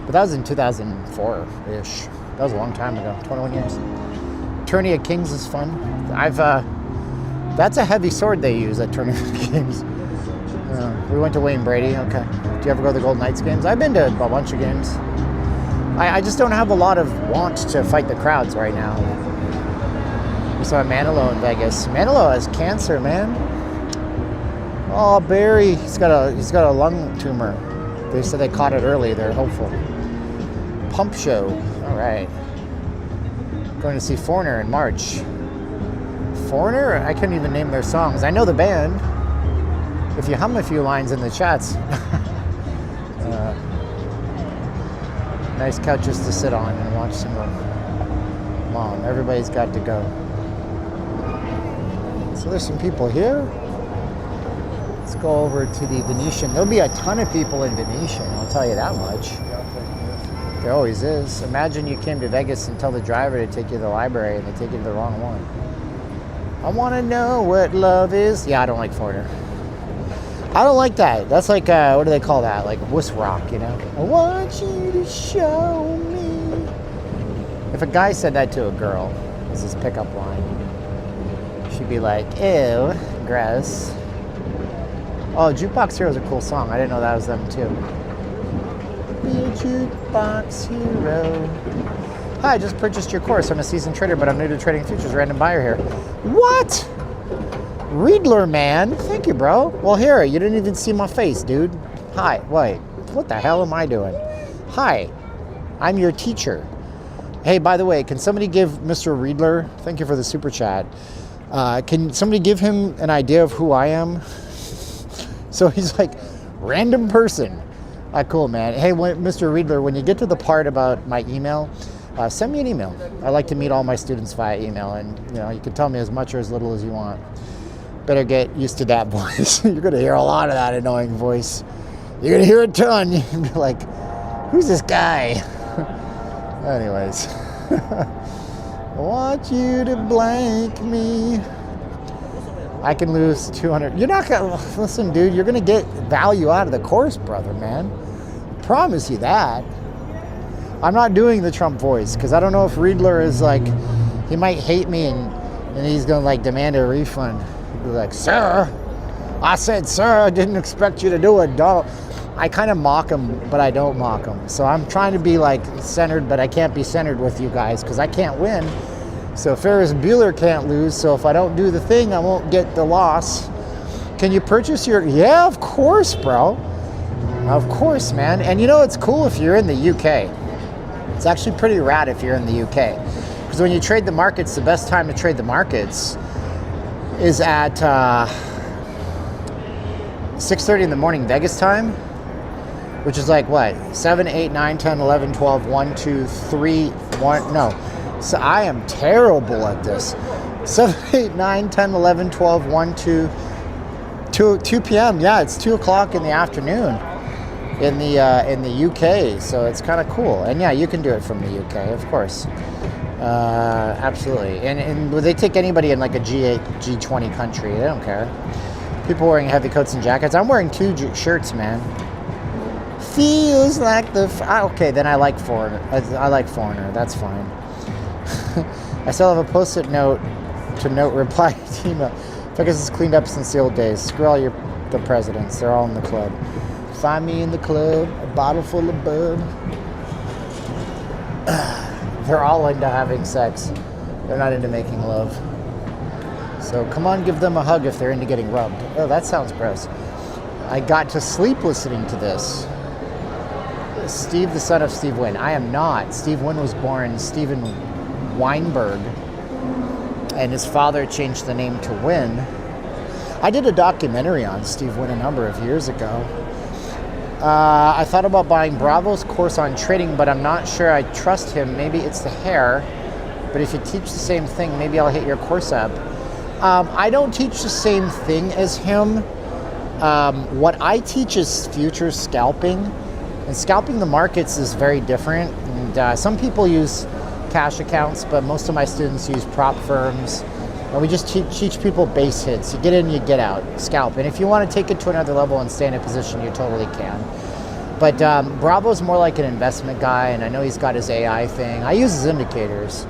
But that was in 2004-ish. That was a long time ago, 21 years. Tourney of Kings is fun. That's a heavy sword they use at Tourney of Kings. We went to Wayne Brady, okay. Do you ever go to the Golden Knights games? I've been to a bunch of games. I just don't have a lot of want to fight the crowds right now. We saw Manilow in Vegas. Manilow has cancer, man. Oh, Barry, he's got a lung tumor. They said they caught it early. They're hopeful. Pump show. All right. Going to see Foreigner in March. Foreigner? I couldn't even name their songs. I know the band. If you hum a few lines in the chats. Nice couches to sit on and watch some Mom. Everybody's got to go. So there's some people here. Let's go over to the Venetian. There'll be a ton of people in Venetian, I'll tell you that much. There always is. Imagine you came to Vegas and tell the driver to take you to the library and they take you to the wrong one. I want to know what love is. Yeah, I don't like Foreigner. I don't like that. That's like, what do they call that? Like wuss rock, you know? I want you to show me. If a guy said that to a girl, this is his pickup line, she'd be like, ew, gross. Oh, Jukebox Hero is a cool song. I didn't know that was them too. Be a jukebox hero. Hi, I just purchased your course. I'm a seasoned trader, but I'm new to trading futures. Random buyer here. What? Riedler, man. Thank you, bro. Well, here, you didn't even see my face, dude. Hi. Wait. What the hell am I doing? Hi. I'm your teacher. Hey, by the way, can somebody give Mr. Riedler, thank you for the super chat, can somebody give him an idea of who I am? So he's like, random person. Cool, man. Hey, Mr. Riedler, when you get to the part about my email, send me an email. I like to meet all my students via email, and you can tell me as much or as little as you want. Better get used to that voice. You're going to hear a lot of that annoying voice. You're going to hear a ton. You're going to be like, who's this guy? Anyways. I want you to blank me. I can lose 200. You're not going to, listen, dude, you're going to get value out of the course, brother, man. I promise you that. I'm not doing the Trump voice because I don't know if Riedler is like, he might hate me and he's going to like demand a refund. He'd be like, sir, I said, sir, I didn't expect you to do it. I kind of mock him, but I don't mock him. So I'm trying to be like centered, but I can't be centered with you guys because I can't win. So Ferris Bueller can't lose. So if I don't do the thing, I won't get the loss. Can you purchase your, yeah, of course, bro. Of course, man. And it's cool if you're in the UK. It's actually pretty rad if you're in the UK. Because when you trade the markets, the best time to trade the markets is at 6:30 in the morning Vegas time, which is like what? 7, 8, 9, 10, 11, 12, 1, 2, 3, 1, no. So I am terrible at this. 7, 8, 9, 10, 11, 12, 1, 2 p.m. Yeah, it's 2 o'clock in the afternoon in the UK, so it's kind of cool. And yeah, you can do it from the UK, of course. Absolutely. And they take anybody in like a G8, G20 country. They don't care. People wearing heavy coats and jackets. I'm wearing 2 shirts, man. Feels like okay, then I like Foreigner. I like Foreigner. That's fine. I still have a post-it note to note reply to email. Vegas is cleaned up since the old days. Screw all the presidents. They're all in the club. Find me in the club. A bottle full of bub. They're all into having sex. They're not into making love. So come on, give them a hug if they're into getting rubbed. Oh, that sounds gross. I got to sleep listening to this. Steve, the son of Steve Wynn. I am not. Steve Wynn was born Steven Weinberg, and his father changed the name to Wynn. I did a documentary on Steve Wynn a number of years ago. I thought about buying Bravo's course on trading, but I'm not sure I trust him. Maybe it's the hair, but if you teach the same thing, maybe I'll hit your course up. I don't teach the same thing as him. What I teach is futures scalping, and scalping the markets is very different. And some people use cash accounts, but most of my students use prop firms. And we just teach people base hits. You get in, you get out, scalp. And if you want to take it to another level and stay in a position, you totally can. But Bravo's more like an investment guy, and I know he's got his AI thing. I use his indicators.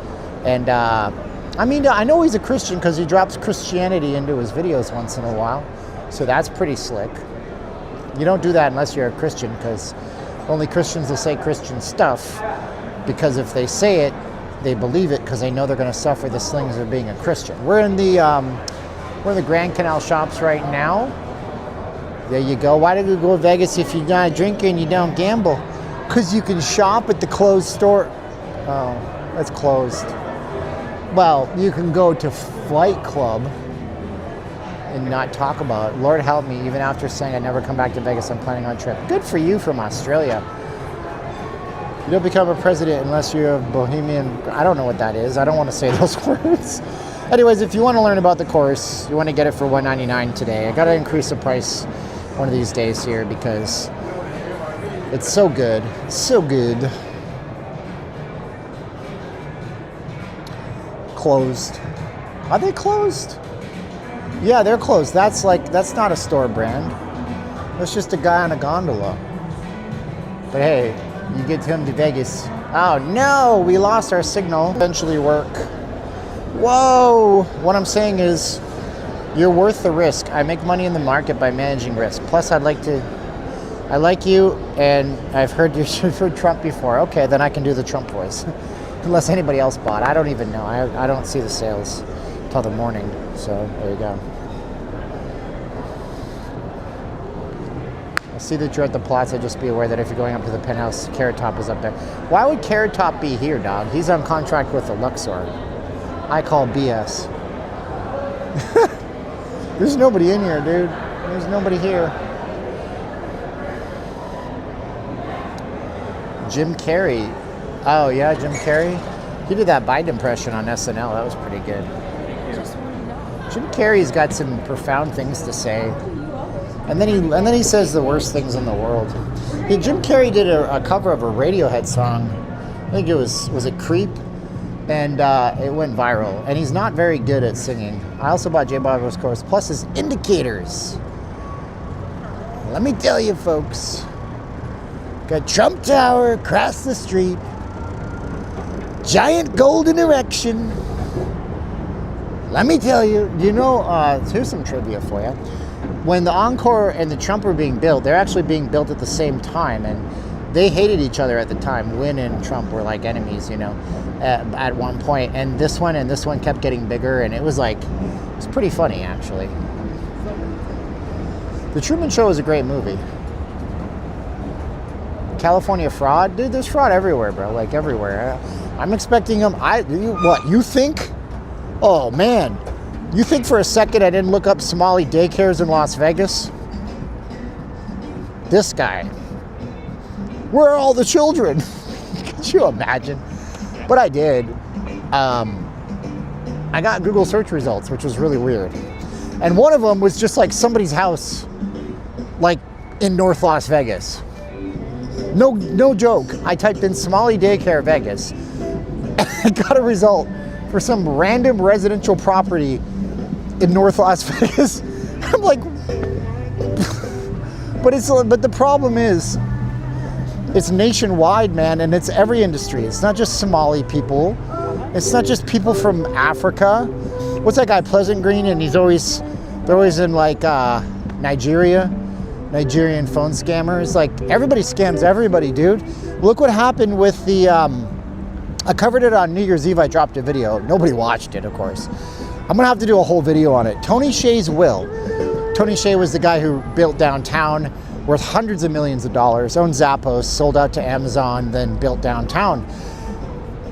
And I mean, I know he's a Christian because he drops Christianity into his videos once in a while. So that's pretty slick. You don't do that unless you're a Christian, because only Christians will say Christian stuff, because if they say it, they believe it because they know they're going to suffer the slings of being a Christian. We're in the Grand Canal shops right now. There you go. Why do you go to Vegas if you're not a drinker and you don't gamble? Because you can shop at the closed store. Oh, that's closed. Well, you can go to Flight Club and not talk about it. Lord help me, even after saying I'd never come back to Vegas, I'm planning on a trip. Good for you from Australia. You don't become a president unless you're a bohemian. I don't know what that is. I don't want to say those words. Anyways, if you want to learn about the course, you want to get it for $199 today. I got to increase the price one of these days here because it's so good. So good. Closed. Are they closed? Yeah, they're closed. That's not a store brand. That's just a guy on a gondola. But hey, you get him to Vegas. Oh no, we lost our signal. Eventually work. Whoa! What I'm saying is, you're worth the risk. I make money in the market by managing risk. Plus, I like you, and I've heard you've heard Trump before. Okay, then I can do the Trump voice. Unless anybody else bought. I don't even know. I don't see the sales till the morning. So there you go. I see that you're at the Plaza. Just be aware that if you're going up to the penthouse, Carrot Top is up there. Why would Carrot Top be here, dog? He's on contract with the Luxor. I call BS. There's nobody in here, dude. There's nobody here. Jim Carrey. Oh, yeah, Jim Carrey. He did that Biden impression on SNL. That was pretty good. Jim Carrey's got some profound things to say. And then he says the worst things in the world. Hey, Jim Carrey did a cover of a Radiohead song. I think it was it Creep? And it went viral. And he's not very good at singing. I also bought J Bob's course, plus his indicators. Let me tell you, folks. Got Trump Tower across the street. Giant golden erection. Let me tell you, here's some trivia for you. When the Encore and the Trump were being built, they're actually being built at the same time. And they hated each other at the time. Wynn and Trump were like enemies, at one point. And this one kept getting bigger. And it was pretty funny, actually. The Truman Show is a great movie. California fraud? Dude, there's fraud everywhere, bro. Like, everywhere. I'm expecting them. You think? Oh, man. You think for a second I didn't look up Somali daycares in Las Vegas? This guy. Where are all the children? Could you imagine? But I did. I got Google search results, which was really weird. And one of them was just like somebody's house, like in North Las Vegas. No joke. I typed in Somali daycare Vegas. I got a result for some random residential property in North Las Vegas. I'm like, but the problem is, it's nationwide, man, and it's every industry. It's not just Somali people. It's not just people from Africa. What's that guy, Pleasant Green? And they're always in like Nigeria. Nigerian phone scammers. Like, everybody scams everybody, dude. Look what happened with the, I covered it on New Year's Eve. I dropped a video. Nobody watched it, of course. I'm gonna have to do a whole video on it. Tony Hsieh's will. Tony Hsieh was the guy who built downtown, worth hundreds of millions of dollars, owned Zappos, sold out to Amazon, then built downtown.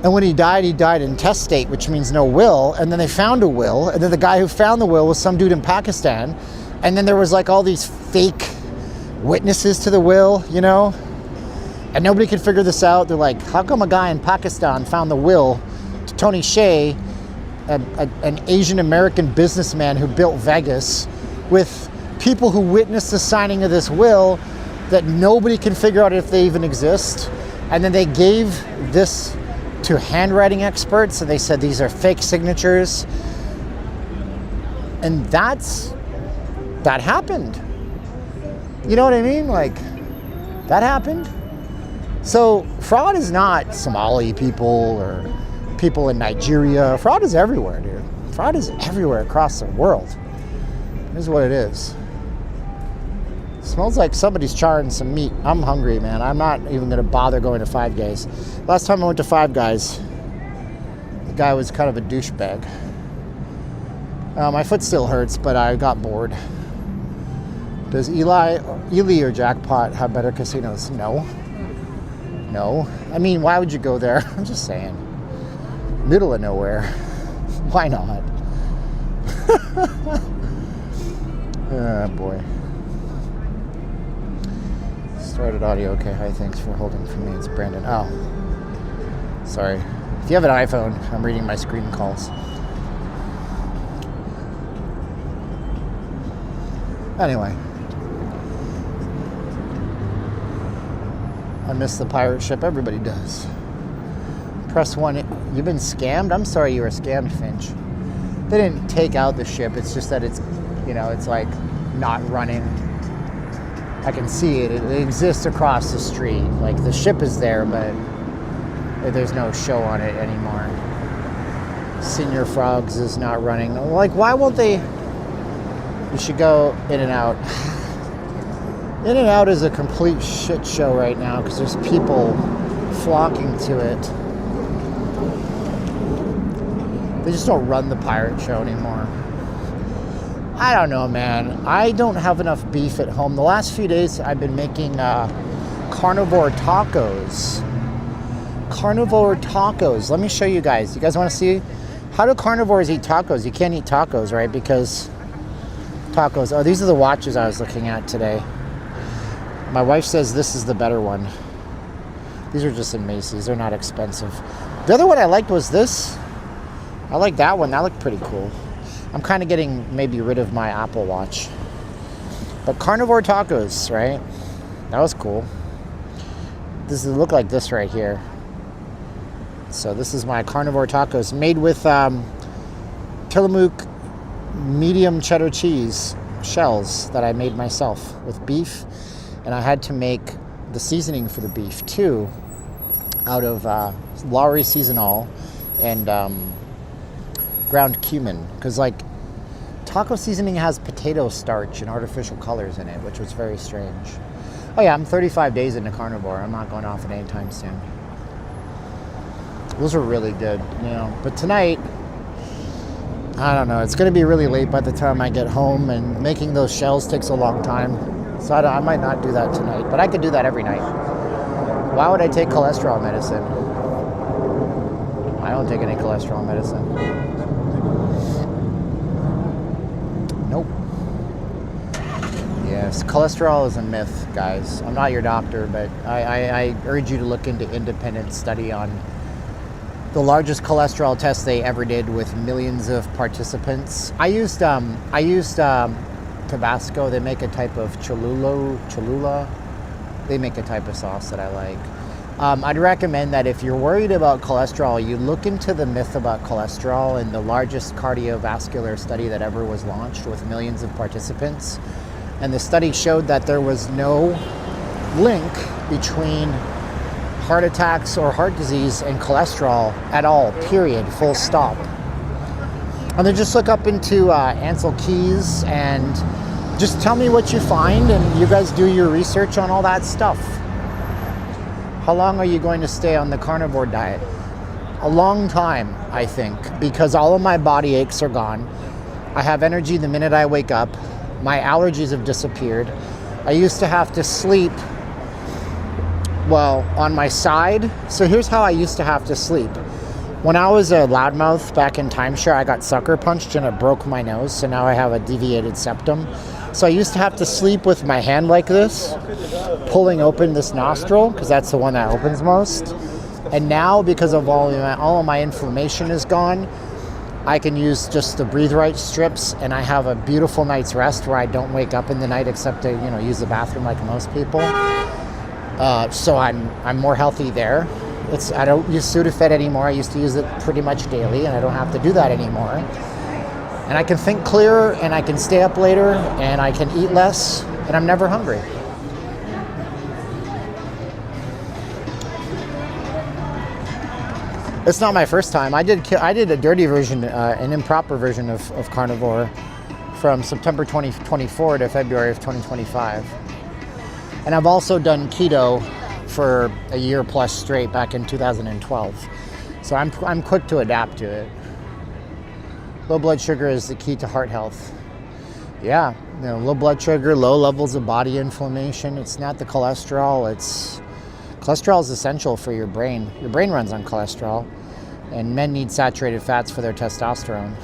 And when he died in testate, which means no will. And then they found a will. And then the guy who found the will was some dude in Pakistan. And then there was like all these fake witnesses to the will, and nobody could figure this out. They're like, how come a guy in Pakistan found the will to Tony Hsieh, an Asian American businessman who built Vegas, with people who witnessed the signing of this will that nobody can figure out if they even exist? And then they gave this to handwriting experts, and they said these are fake signatures. And that happened. You know what I mean? Like, that happened. So fraud is not Somali people or people in Nigeria. Fraud is everywhere, dude. Fraud is everywhere across the world. Here's what it is. It smells like somebody's charring some meat. I'm hungry, man. I'm not even going to bother going to Five Guys. Last time I went to Five Guys, the guy was kind of a douchebag. My foot still hurts, but I got bored. Does Ely or Jackpot have better casinos? No. No. I mean, why would you go there? I'm just saying. Middle of nowhere. Why not? Oh, boy. Started audio. Okay, hi, thanks for holding for me. It's Brandon. Oh. Sorry. If you have an iPhone, I'm reading my screen calls. Anyway. I miss the pirate ship. Everybody does. Press 1. You've been scammed? I'm sorry you were scammed, Finch. They didn't take out the ship. It's just that it's, you know, it's like not running. I can see it. It exists across the street. Like the ship is there, but there's no show on it anymore. Senior Frogs is not running. Like, why won't they? You should go In and Out. In and Out is a complete shit show right now because there's people flocking to it. They just don't run the pirate show anymore. I don't know, man. I don't have enough beef at home. The last few days I've been making carnivore tacos. Carnivore tacos. Let me show you guys. You guys want to see? How do carnivores eat tacos? You can't eat tacos, right? Because tacos. Oh, these are the watches I was looking at today. My wife says this is the better one. These are just in Macy's. They're not expensive. The other one I liked was this. I like that one. That looked pretty cool. I'm kind of getting maybe rid of my Apple Watch. But carnivore tacos, right? That was cool. This look like this right here. So this is my carnivore tacos made with Tillamook medium cheddar cheese shells that I made myself with beef. And I had to make the seasoning for the beef too out of Lowry Seasonal and ground cumin, because like taco seasoning has potato starch and artificial colors in it, which was very strange. Oh yeah, I'm 35 days into carnivore. I'm not going off it anytime soon. Those are really good, you know. But tonight, I don't know. It's going to be really late by the time I get home, and making those shells takes a long time. So I might not do that tonight, but I could do that every night. Why would I take cholesterol medicine? I don't take any cholesterol medicine. Nope. Yes, cholesterol is a myth, guys. I'm not your doctor, but I urge you to look into independent study on the largest cholesterol test they ever did with millions of participants. I used Tabasco. They make a type of Cholula. They make a type of sauce that I like. I'd recommend that if you're worried about cholesterol, you look into the myth about cholesterol and the largest cardiovascular study that ever was launched with millions of participants. And the study showed that there was no link between heart attacks or heart disease and cholesterol at all, period, full stop. And then just look up into Ansel Keys and just tell me what you find, and you guys do your research on all that stuff. How long are you going to stay on the carnivore diet? A long time, I think, because all of my body aches are gone. I have energy the minute I wake up. My allergies have disappeared. I used to have to sleep, well, on my side. So here's how I used to have to sleep. When I was a loudmouth back in timeshare, I got sucker punched and it broke my nose. So now I have a deviated septum. So I used to have to sleep with my hand like this, pulling open this nostril, because that's the one that opens most. And now, because of all of my inflammation is gone, I can use just the Breathe Right strips, and I have a beautiful night's rest where I don't wake up in the night except to, you know, use the bathroom like most people. So I'm more healthy there. I don't use Sudafed anymore. I used to use it pretty much daily, and I don't have to do that anymore. And I can think clearer, and I can stay up later, and I can eat less, and I'm never hungry. It's not my first time. I did a dirty version, an improper version of carnivore from September 2024 to February of 2025. And I've also done keto for a year plus straight back in 2012. So I'm quick to adapt to it. Low blood sugar is the key to heart health. Yeah, low blood sugar, low levels of body inflammation. It's not the cholesterol. Cholesterol is essential for your brain. Your brain runs on cholesterol, and men need saturated fats for their testosterone.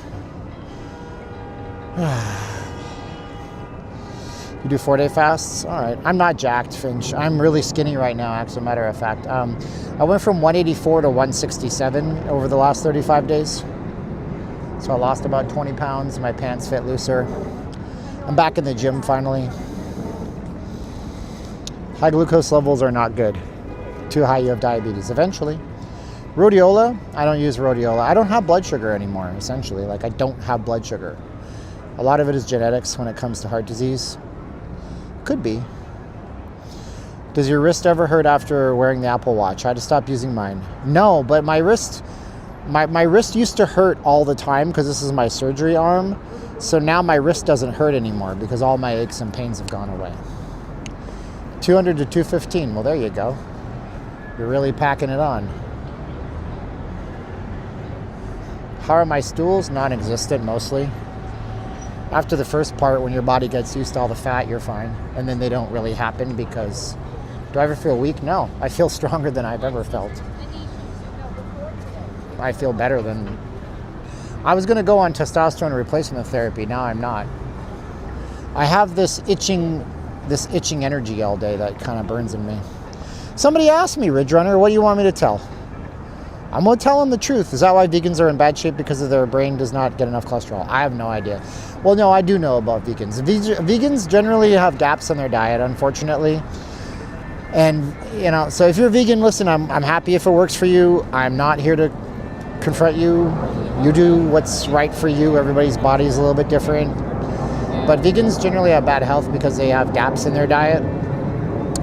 You do 4-day fasts? All right. I'm not jacked, Finch. I'm really skinny right now, as a matter of fact. I went from 184 to 167 over the last 35 days. So I lost about 20 pounds. My pants fit looser. I'm back in the gym finally. High glucose levels are not good. Too high, you have diabetes eventually. Rhodiola, I don't use rhodiola. I don't have blood sugar anymore, essentially. Like, I don't have blood sugar. A lot of it is genetics when it comes to heart disease. Could be. Does your wrist ever hurt after wearing the Apple Watch? I had to stop using mine. No, but my wrist used to hurt all the time because this is my surgery arm. So now my wrist doesn't hurt anymore because all my aches and pains have gone away. 200 to 215. Well, there you go. You're really packing it on. How are my stools? Non-existent mostly. After the first part, when your body gets used to all the fat, you're fine. And then they don't really happen because... Do I ever feel weak? No. I feel stronger than I've ever felt. I feel better than... I was going to go on testosterone replacement therapy. Now I'm not. I have this itching energy all day that kind of burns in me. Somebody asked me, Ridge Runner, what do you want me to tell? I'm going to tell them the truth. Is that why vegans are in bad shape? Because of their brain does not get enough cholesterol? I have no idea. Well, no, I do know about vegans. Vegans generally have gaps in their diet, unfortunately. And, so if you're vegan, listen, I'm happy if it works for you. I'm not here to confront you. You do what's right for you. Everybody's body is a little bit different. But vegans generally have bad health because they have gaps in their diet.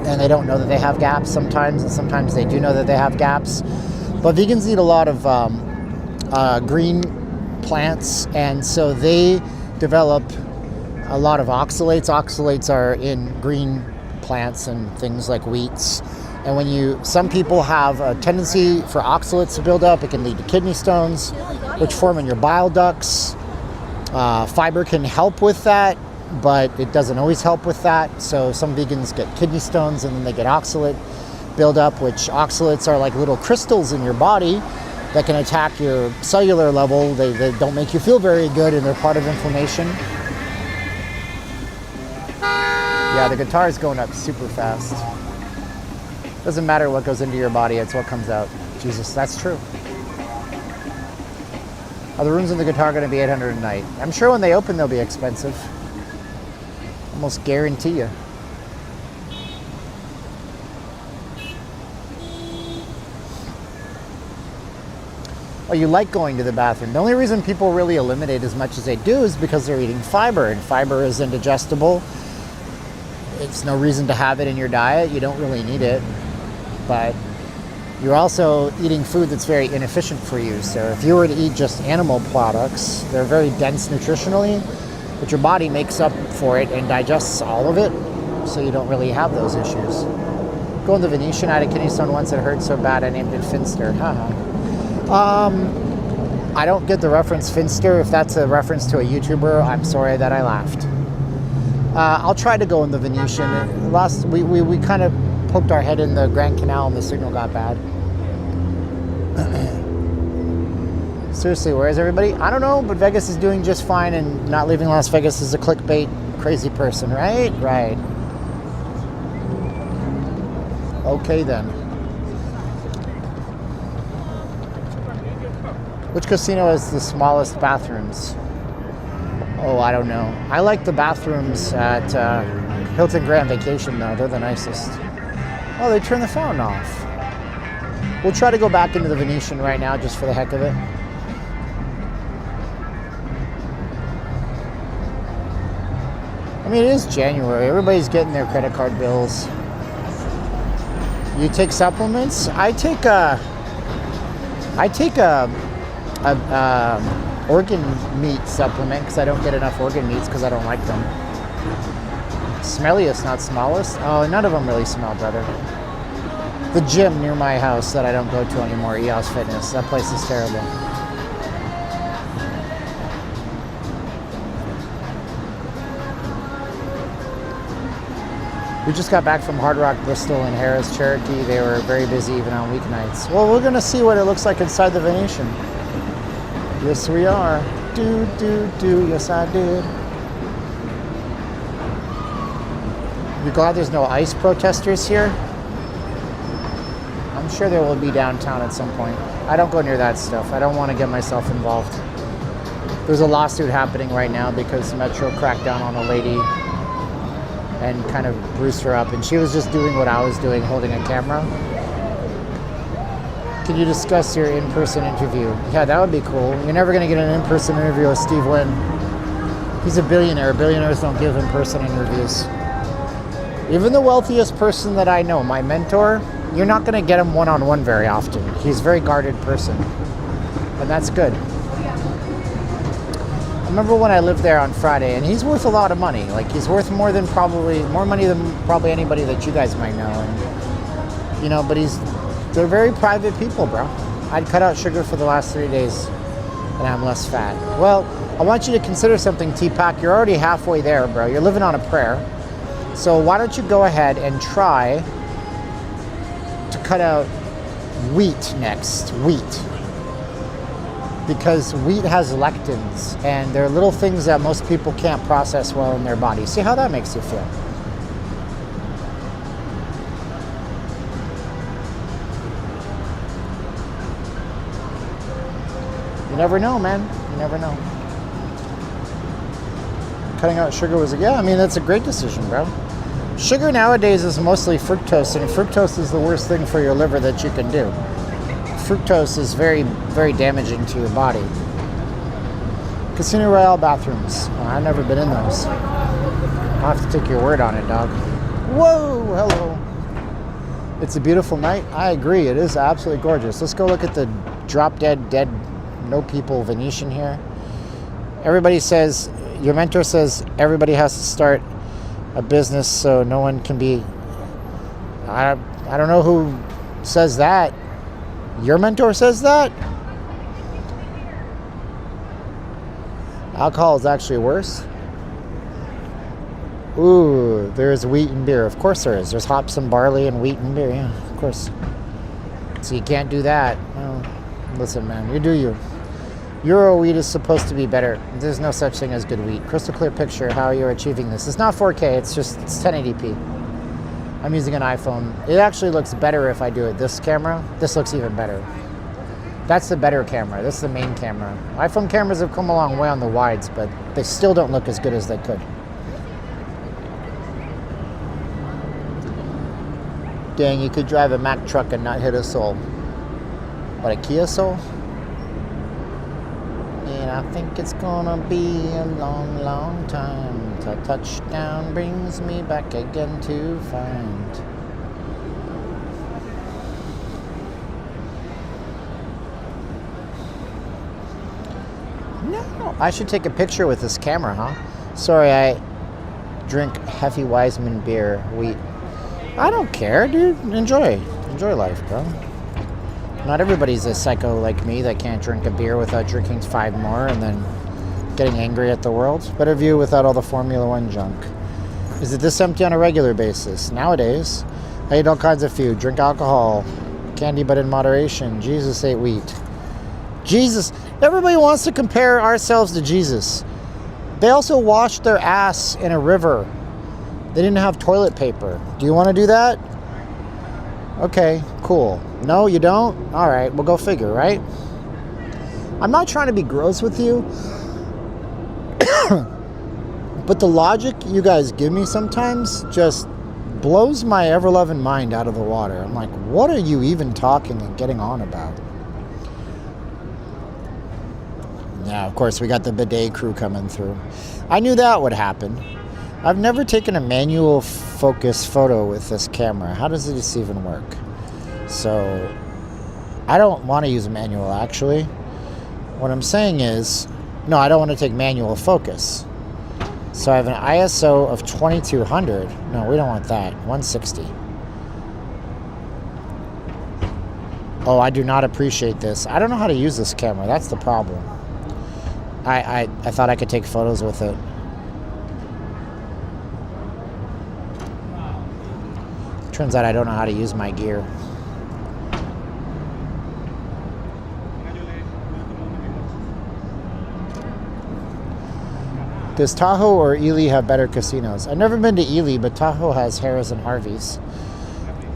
And they don't know that they have gaps sometimes. And sometimes they do know that they have gaps. But vegans eat a lot of green plants, and so they develop a lot of oxalates. Oxalates are in green plants and things like wheats. And some people have a tendency for oxalates to build up. It can lead to kidney stones, which form in your bile ducts. Fiber can help with that, but it doesn't always help with that. So some vegans get kidney stones, and then they get oxalate build up, which oxalates are like little crystals in your body that can attack your cellular level. They don't make you feel very good, and they're part of inflammation. Yeah, the guitar is going up super fast. Doesn't matter what goes into your body, it's what comes out. Jesus, that's true. Are the rooms in the guitar going to be $800 a night? I'm sure when they open they'll be expensive. Almost guarantee you. Oh, you like going to the bathroom. The only reason people really eliminate as much as they do is because they're eating fiber, and fiber is indigestible. It's no reason to have it in your diet. You don't really need it. But you're also eating food that's very inefficient for you. So if you were to eat just animal products, they're very dense nutritionally, but your body makes up for it and digests all of it, so you don't really have those issues. Go in the Venetian. I had a kidney stone once. It hurt so bad I named it Finster. Haha. I don't get the reference Finster. If that's a reference to a YouTuber, I'm sorry that I laughed. I'll try to go in the Venetian. We kind of poked our head in the Grand Canal and the signal got bad. Seriously, where is everybody? I don't know, but Vegas is doing just fine, and not leaving Las Vegas is a clickbait crazy person, right? Right. Okay then. Which casino has the smallest bathrooms? Oh, I don't know. I like the bathrooms at Hilton Grand Vacation, though. They're the nicest. Oh, they turned the fountain off. We'll try to go back into the Venetian right now, just for the heck of it. I mean, it is January. Everybody's getting their credit card bills. You take supplements? I take organ meat supplement because I don't get enough organ meats because I don't like them. Smelliest, not smallest. Oh, none of them really smell, brother. The gym near my house that I don't go to anymore, EOS Fitness. That place is terrible. We just got back from Hard Rock, Bristol, and Harris, Cherokee. They were very busy even on weeknights. Well, we're going to see what it looks like inside the Venetian. Yes, we are. Do. Yes, I did. You glad there's no ICE protesters here? I'm sure there will be downtown at some point. I don't go near that stuff. I don't want to get myself involved. There's a lawsuit happening right now because Metro cracked down on a lady and kind of bruised her up. And she was just doing what I was doing, holding a camera. Can you discuss your in-person interview? Yeah, that would be cool. You're never going to get an in-person interview with Steve Wynn. He's a billionaire. Billionaires don't give in-person interviews. Even the wealthiest person that I know, my mentor, you're not going to get him one-on-one very often. He's a very guarded person. And that's good. I remember when I lived there on Friday, and he's worth a lot of money. Like, he's worth more money than probably anybody that you guys might know. And, you know, but they're very private people, bro. I'd cut out sugar for the last 3 days, and I'm less fat. Well, I want you to consider something, T-Pac. You're already halfway there, bro. You're living on a prayer. So why don't you go ahead and try to cut out wheat next. Wheat. Because wheat has lectins, and they're little things that most people can't process well in their body. See how that makes you feel. You never know, man. You never know. Cutting out sugar was, yeah, I mean, that's a great decision, bro. Sugar nowadays is mostly fructose, and fructose is the worst thing for your liver that you can do. Fructose is very, very damaging to your body. Casino Royale bathrooms. Oh, I've never been in those. I'll have to take your word on it, dog. Whoa, hello. It's a beautiful night. I agree. It is absolutely gorgeous. Let's go look at the dead, no people Venetian here. Everybody says, your mentor says everybody has to start a business so no one can be... I don't know who says that. Your mentor says that? Alcohol is actually worse. Ooh, there's wheat and beer. Of course there is. There's hops and barley and wheat and beer. Yeah, of course. So you can't do that. Well, listen, man, you do you. Euro wheat is supposed to be better. There's no such thing as good wheat. Crystal clear picture how you're achieving this. It's not 4K. It's 1080p. I'm using an iPhone. It actually looks better if I do it this camera. This looks even better. That's the better camera. This is the main camera. iPhone cameras have come a long way on the wides, but they still don't look as good as they could. Dang, you could drive a Mack truck and not hit a soul. What, a Kia Soul? And I think it's gonna be a long, long time till touchdown brings me back again to find. No, I should take a picture with this camera, huh? Sorry, I drink Hefeweizen beer, wheat. I don't care, dude. Enjoy life, bro. Not everybody's a psycho like me that can't drink a beer without drinking 5 more and then getting angry at the world. Better view without all the Formula One junk. Is it this empty on a regular basis? Nowadays, I eat all kinds of food. Drink alcohol. Candy, but in moderation. Jesus ate wheat. Jesus. Everybody wants to compare ourselves to Jesus. They also washed their ass in a river. They didn't have toilet paper. Do you want to do that? Okay, cool. No, you don't? All right, we'll go figure, right? I'm not trying to be gross with you, but the logic you guys give me sometimes just blows my ever-loving mind out of the water. I'm like, what are you even talking and getting on about? Yeah, of course, we got the bidet crew coming through. I knew that would happen. I've never taken a manual focus photo with this camera. How does this even work? So, I don't want to use manual, actually. What I'm saying is, no, I don't want to take manual focus. So I have an ISO of 2200. No, we don't want that. 160. Oh, I do not appreciate this. I don't know how to use this camera. That's the problem. I thought I could take photos with it. Turns out I don't know how to use my gear. Does Tahoe or Ely have better casinos? I've never been to Ely, but Tahoe has Harrah's and Harvey's.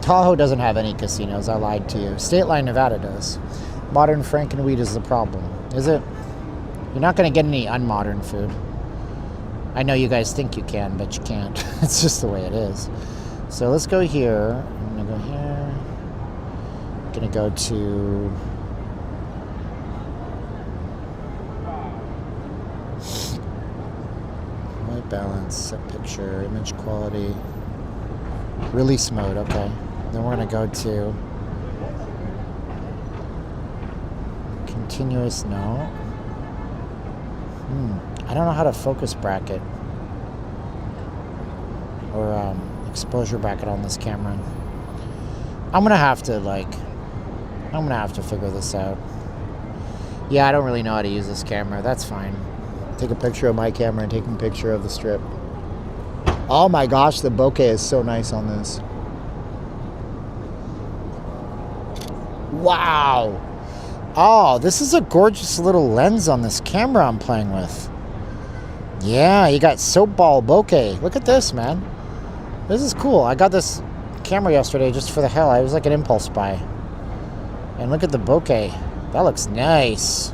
Tahoe doesn't have any casinos. I lied to you. State Line, Nevada does. Modern Frankenweed is the problem. Is it? You're not going to get any unmodern food. I know you guys think you can, but you can't. It's just the way it is. So let's go here. I'm going to go here. I'm going to go to... white balance, set picture, image quality. Release mode, okay. Then we're going to go to... continuous, no. I don't know how to focus bracket or exposure bracket on this camera. I'm gonna have to figure this out. Yeah, I don't really know how to use this camera. That's fine. Take a picture of my camera and take a picture of the strip. Oh my gosh, the bokeh is so nice on this. Wow. Oh, this is a gorgeous little lens on this camera I'm playing with. Yeah, you got soap ball bokeh. Look at this, man. This is cool. I got this camera yesterday just for the hell. I was like an impulse buy. And look at the bokeh. That looks nice.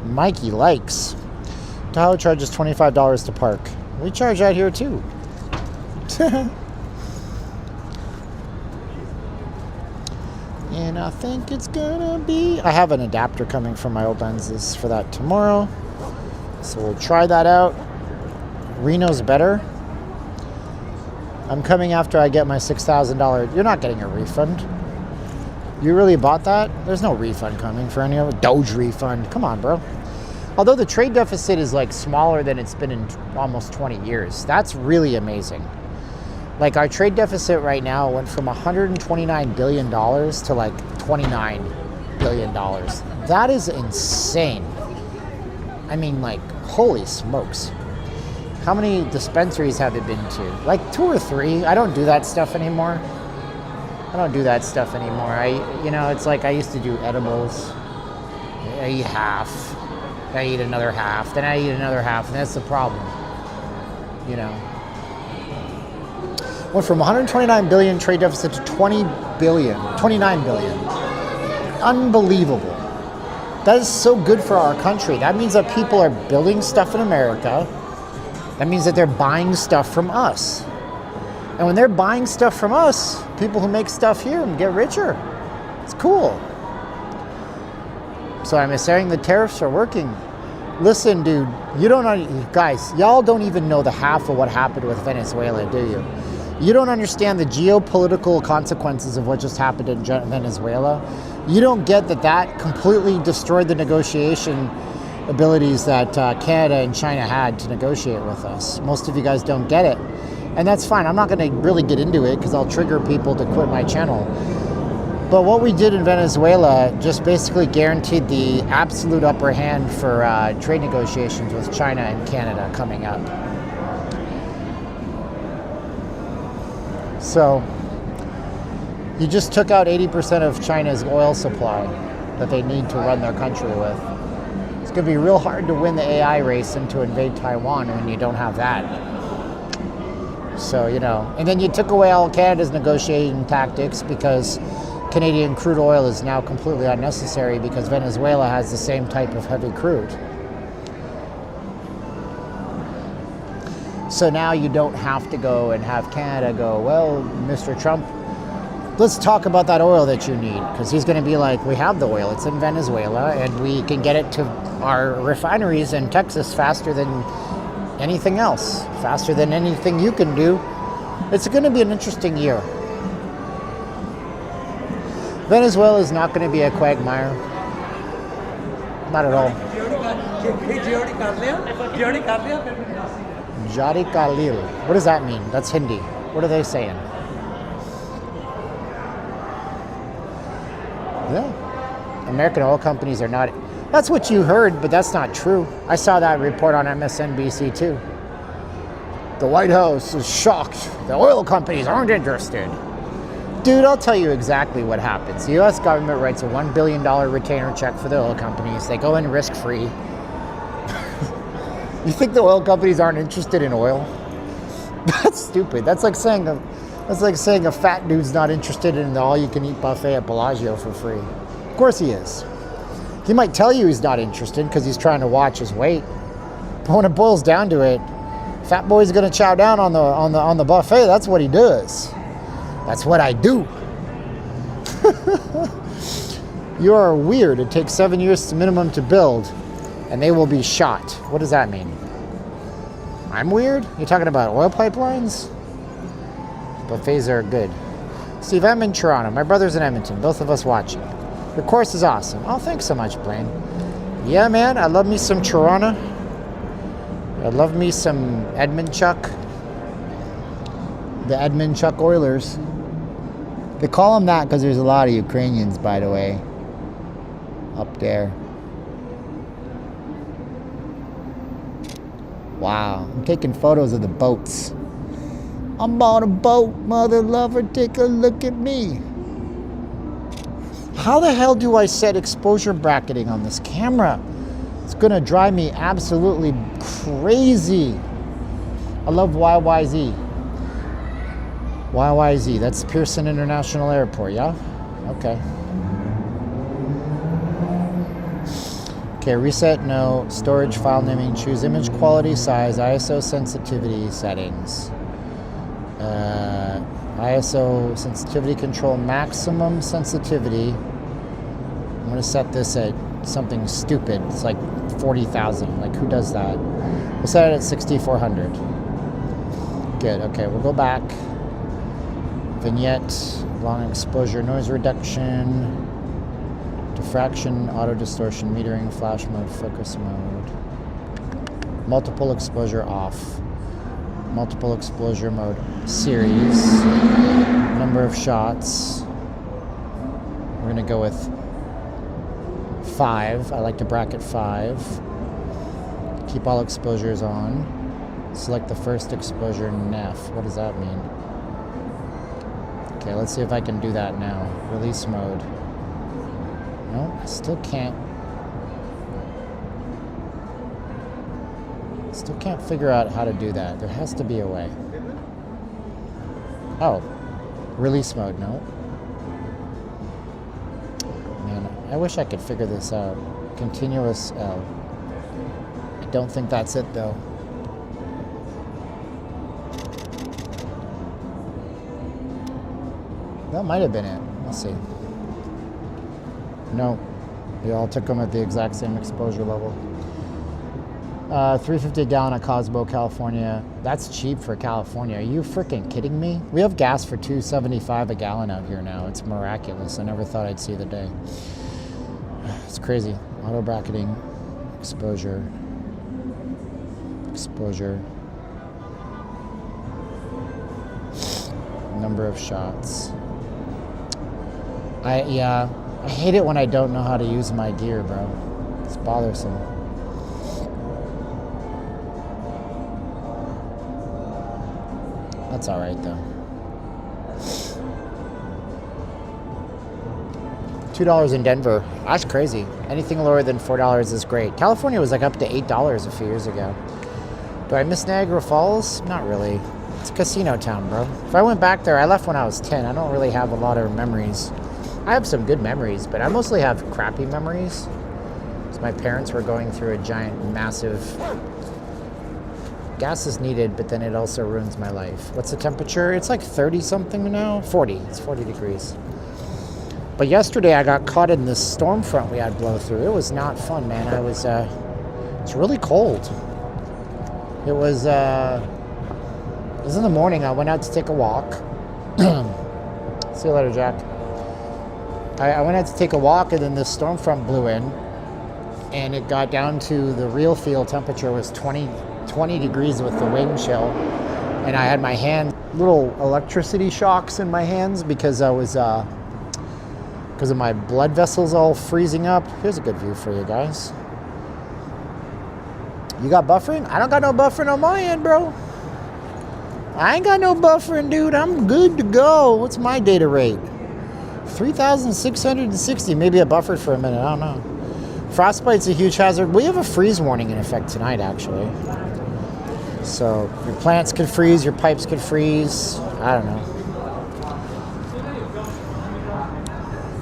Mikey likes. Tahoe charges $25 to park. We charge that here too. And I think it's gonna be... I have an adapter coming from my old lenses for that tomorrow. So we'll try that out. Reno's better. I'm coming after I get my $6,000. You're not getting a refund. You really bought that? There's no refund coming for any of it. Doge refund. Come on, bro. Although the trade deficit is like smaller than it's been in almost 20 years. That's really amazing. Like our trade deficit right now went from $129 billion to like $29 billion. That is insane. I mean, like, holy smokes. How many dispensaries have you been to? Like 2 or 3. I don't do that stuff anymore. It's like I used to do edibles. I eat half. I eat another half. Then I eat another half. And that's the problem. You know. Went from 129 billion trade deficit to 29 billion. Unbelievable. That is so good for our country. That means that people are building stuff in America. That means that they're buying stuff from us. And when they're buying stuff from us, people who make stuff here get richer. It's cool. So I'm saying the tariffs are working. Listen, dude, guys, y'all don't even know the half of what happened with Venezuela, do you? You don't understand the geopolitical consequences of what just happened in Venezuela. You don't get that completely destroyed the negotiation abilities that Canada and China had to negotiate with us. Most of you guys don't get it. And that's fine. I'm not going to really get into it because I'll trigger people to quit my channel. But what we did in Venezuela just basically guaranteed the absolute upper hand for trade negotiations with China and Canada coming up. So you just took out 80% of China's oil supply that they need to run their country with. It's going to be real hard to win the AI race and to invade Taiwan when you don't have that. So, and then you took away all Canada's negotiating tactics because Canadian crude oil is now completely unnecessary because Venezuela has the same type of heavy crude. So now you don't have to go and have Canada go, well, Mr. Trump, let's talk about that oil that you need. Because he's going to be like, we have the oil. It's in Venezuela, and we can get it to our refineries in Texas faster than anything else, faster than anything you can do. It's going to be an interesting year. Venezuela is not going to be a quagmire. Not at all. Jari Khalil. What does that mean? That's Hindi. What are they saying? Yeah. American oil companies are not... That's what you heard, but that's not true. I saw that report on MSNBC too. The White House is shocked. The oil companies aren't interested. Dude, I'll tell you exactly what happens. The U.S. government writes a $1 billion retainer check for the oil companies. They go in risk-free. You think the oil companies aren't interested in oil? That's stupid. That's like saying a fat dude's not interested in the all-you-can-eat buffet at Bellagio for free. Of course he is. He might tell you he's not interested because he's trying to watch his weight. But when it boils down to it, fat boy's gonna chow down on the buffet. That's what he does. That's what I do. You are weird. It takes 7 years to minimum to build, and they will be shot. What does that mean? I'm weird? You're talking about oil pipelines? Buffets are good. Steve, I'm in Toronto. My brother's in Edmonton. Both of us watching. Your course is awesome. Oh, thanks so much, Blaine. Yeah, man. I love me some Toronto. I love me some Edmundchuk. The Edmundchuk Oilers. They call them that because there's a lot of Ukrainians, by the way, up there. Wow, I'm taking photos of the boats. I'm on a boat, mother lover, take a look at me. How the hell do I set exposure bracketing on this camera? It's gonna drive me absolutely crazy. I love YYZ. YYZ, that's Pearson International Airport, yeah? Okay. Okay, reset, no. Storage, file naming, choose image quality, size, ISO sensitivity settings. ISO sensitivity control, maximum sensitivity. I'm gonna set this at something stupid. It's like 40,000. Like, who does that? We'll set it at 6,400. Good, okay, we'll go back. Vignette, long exposure, noise reduction, diffraction, auto distortion, metering, flash mode, focus mode. Multiple exposure off. Multiple exposure mode. Series. Number of shots. We're gonna go with 5. I like to bracket 5. Keep all exposures on. Select the first exposure, NEF. What does that mean? Okay, let's see if I can do that now. Release mode. No, I still can't. Still can't figure out how to do that. There has to be a way. Oh, release mode, no. Man, I wish I could figure this out. Continuous L. I don't think that's it though. That might have been it. Let's see. No. They all took them at the exact same exposure level. 350 a gallon at Cosmo, California. That's cheap for California. Are you freaking kidding me? We have gas for $2.75 a gallon out here now. It's miraculous. I never thought I'd see the day. It's crazy. Auto bracketing, exposure, number of shots. I hate it when I don't know how to use my gear, bro. It's bothersome. That's all right though. $2 in Denver. That's crazy. Anything lower than $4 is great. California was like up to $8 a few years ago. Do I miss Niagara Falls? Not really. It's a casino town, bro. If I went back there, I left when I was 10. I don't really have a lot of memories. I have some good memories, but I mostly have crappy memories. So my parents were going through a giant, massive... Gas is needed, but then it also ruins my life. What's the temperature? It's like 30 something now. 40. It's 40 degrees. But yesterday I got caught in this storm front we had blow through. It was not fun, man. It's really cold. It was in the morning. I went out to take a walk. See you later, Jack. I went out to take a walk, and then this storm front blew in, and it got down to the real field temperature was 20 degrees with the wind chill, and I had my hand, little electricity shocks in my hands because I was because of my blood vessels all freezing up. Here's a good view for you guys. You got buffering? I don't got no buffering on my end, bro. I ain't got no buffering, dude. I'm good to go. What's my data rate? 3,660. Maybe I buffered for a minute. I don't know. Frostbite's a huge hazard. We have a freeze warning in effect tonight, actually. So your plants could freeze, your pipes could freeze. I don't know.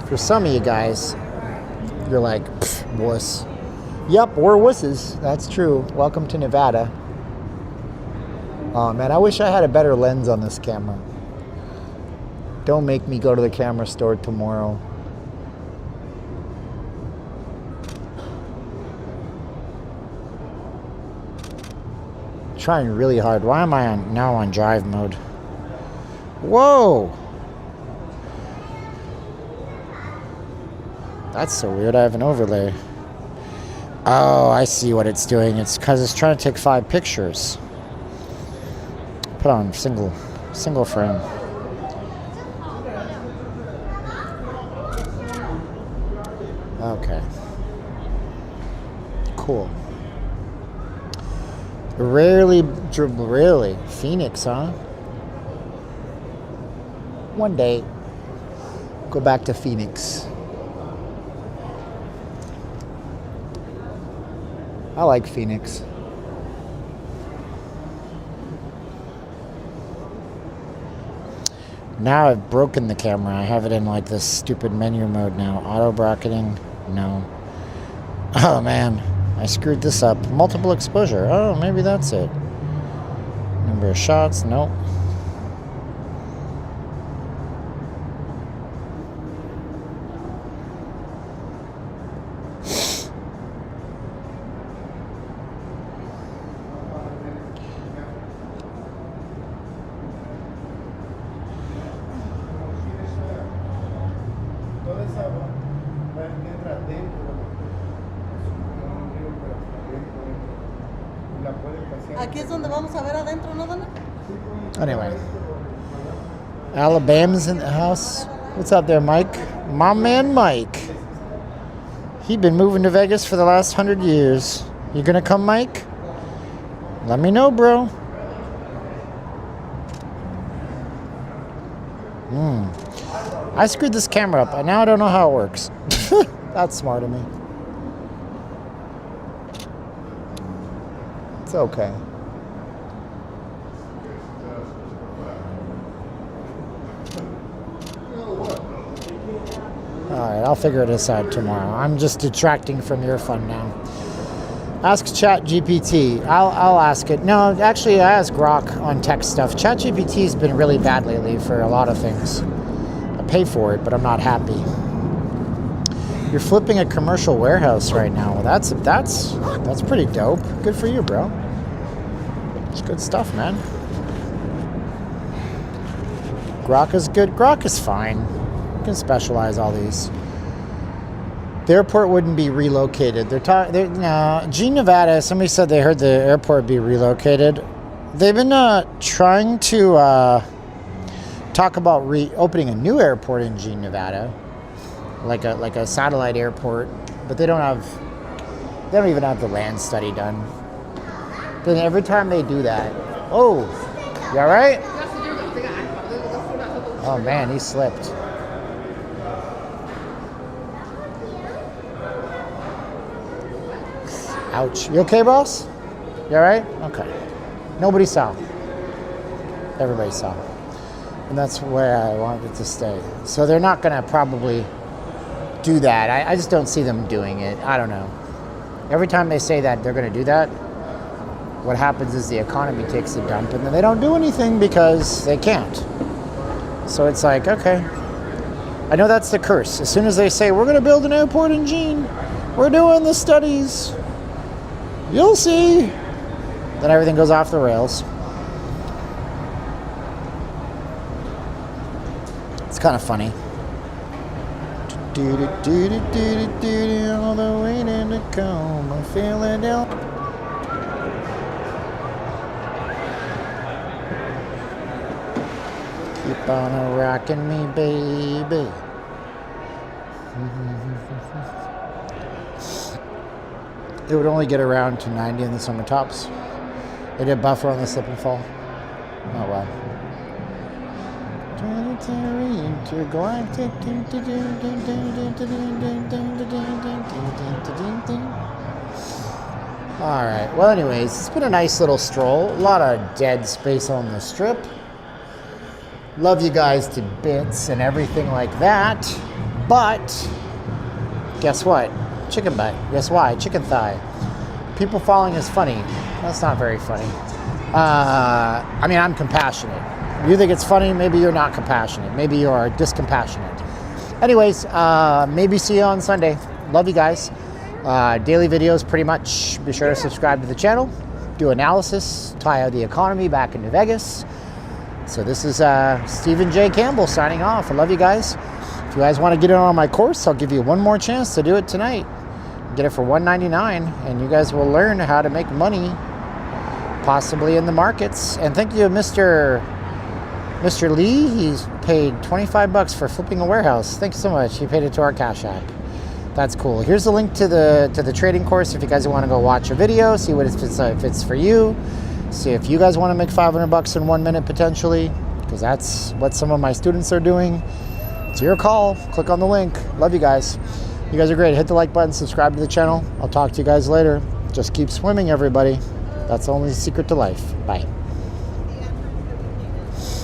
For some of you guys, you're like, wuss. Yep, we're wusses. That's true. Welcome to Nevada. Oh man, I wish I had a better lens on this camera. Don't make me go to the camera store tomorrow. Trying really hard. Why am I now on drive mode? Whoa! That's so weird. I have an overlay. Oh, I see what it's doing. It's because it's trying to take 5 pictures. Put on single frame. Okay. Cool. Really, Phoenix, huh? One day, go back to Phoenix. I like Phoenix. Now I've broken the camera. I have it in like this stupid menu mode now. Auto bracketing, no. Oh man, I screwed this up. Multiple exposure. Oh, maybe that's it. Number of shots, nope. Aquí es donde vamos a ver adentro, ¿no, Dana? Anyway, Alabama's in the house. What's up there, Mike? My man Mike. He been moving to Vegas for the last 100 years. You gonna come, Mike? Let me know, bro. I screwed this camera up, and now I don't know how it works. That's smart of me. It's okay. Alright, I'll figure this out tomorrow. I'm just detracting from your fun now. Ask ChatGPT. I'll ask it. No, actually, I ask Grok on tech stuff. ChatGPT's been really bad lately for a lot of things. I pay for it, but I'm not happy. You're flipping a commercial warehouse right now. Well, that's pretty dope. Good for you, bro. It's good stuff, man. Grok is good. Grok is fine. You can specialize all these. The airport wouldn't be relocated. Gene, Nevada, somebody said they heard the airport be relocated. They've been trying to talk about reopening a new airport in Gene, Nevada, like a satellite airport, but they don't even have the land study done. Then every time they do that, oh, you all right? Oh man, he slipped. Ouch. You okay, boss? You all right? Okay. Nobody saw. Everybody saw. And that's where I wanted it to stay. So they're not going to probably do that. I just don't see them doing it. I don't know. Every time they say that they're going to do that, what happens is the economy takes a dump and then they don't do anything because they can't. So it's like, okay. I know that's the curse. As soon as they say, we're going to build an airport in Gene, we're doing the studies, you'll see, then everything goes off the rails. It's kind of funny. All the way in the coma, Philadelphia. Keep on rocking me, baby. It would only get around to 90 in the summer tops. They did buffer on the slip and fall. Oh well. Alright, well anyways, it's been a nice little stroll. A lot of dead space on the strip. Love you guys to bits and everything like that. But, guess what? Chicken butt. Guess why? Chicken thigh. People falling is funny. That's not very funny. I mean, I'm compassionate. You think it's funny? Maybe you're not compassionate. Maybe you are discompassionate. Anyways, maybe see you on Sunday. Love you guys. Daily videos pretty much. Be sure to subscribe to the channel. Do analysis. Tie out the economy back into Vegas. So this is Steven J. Campbell signing off. I love you guys. If you guys want to get in on my course, I'll give you one more chance to do it tonight. Get it for $199, and you guys will learn how to make money, possibly in the markets. And thank you, Mr. Lee. He's paid $25 for flipping a warehouse. Thanks so much. He paid it to our Cash App. That's cool. Here's the link to the trading course if you guys want to go watch a video, see what if it's for you. See if you guys want to make $500 in 1 minute potentially, because that's what some of my students are doing. It's your call. Click on the link. Love you guys. You guys are great. Hit the like button, subscribe to the channel. I'll talk to you guys later. Just keep swimming, everybody. That's the only secret to life. Bye.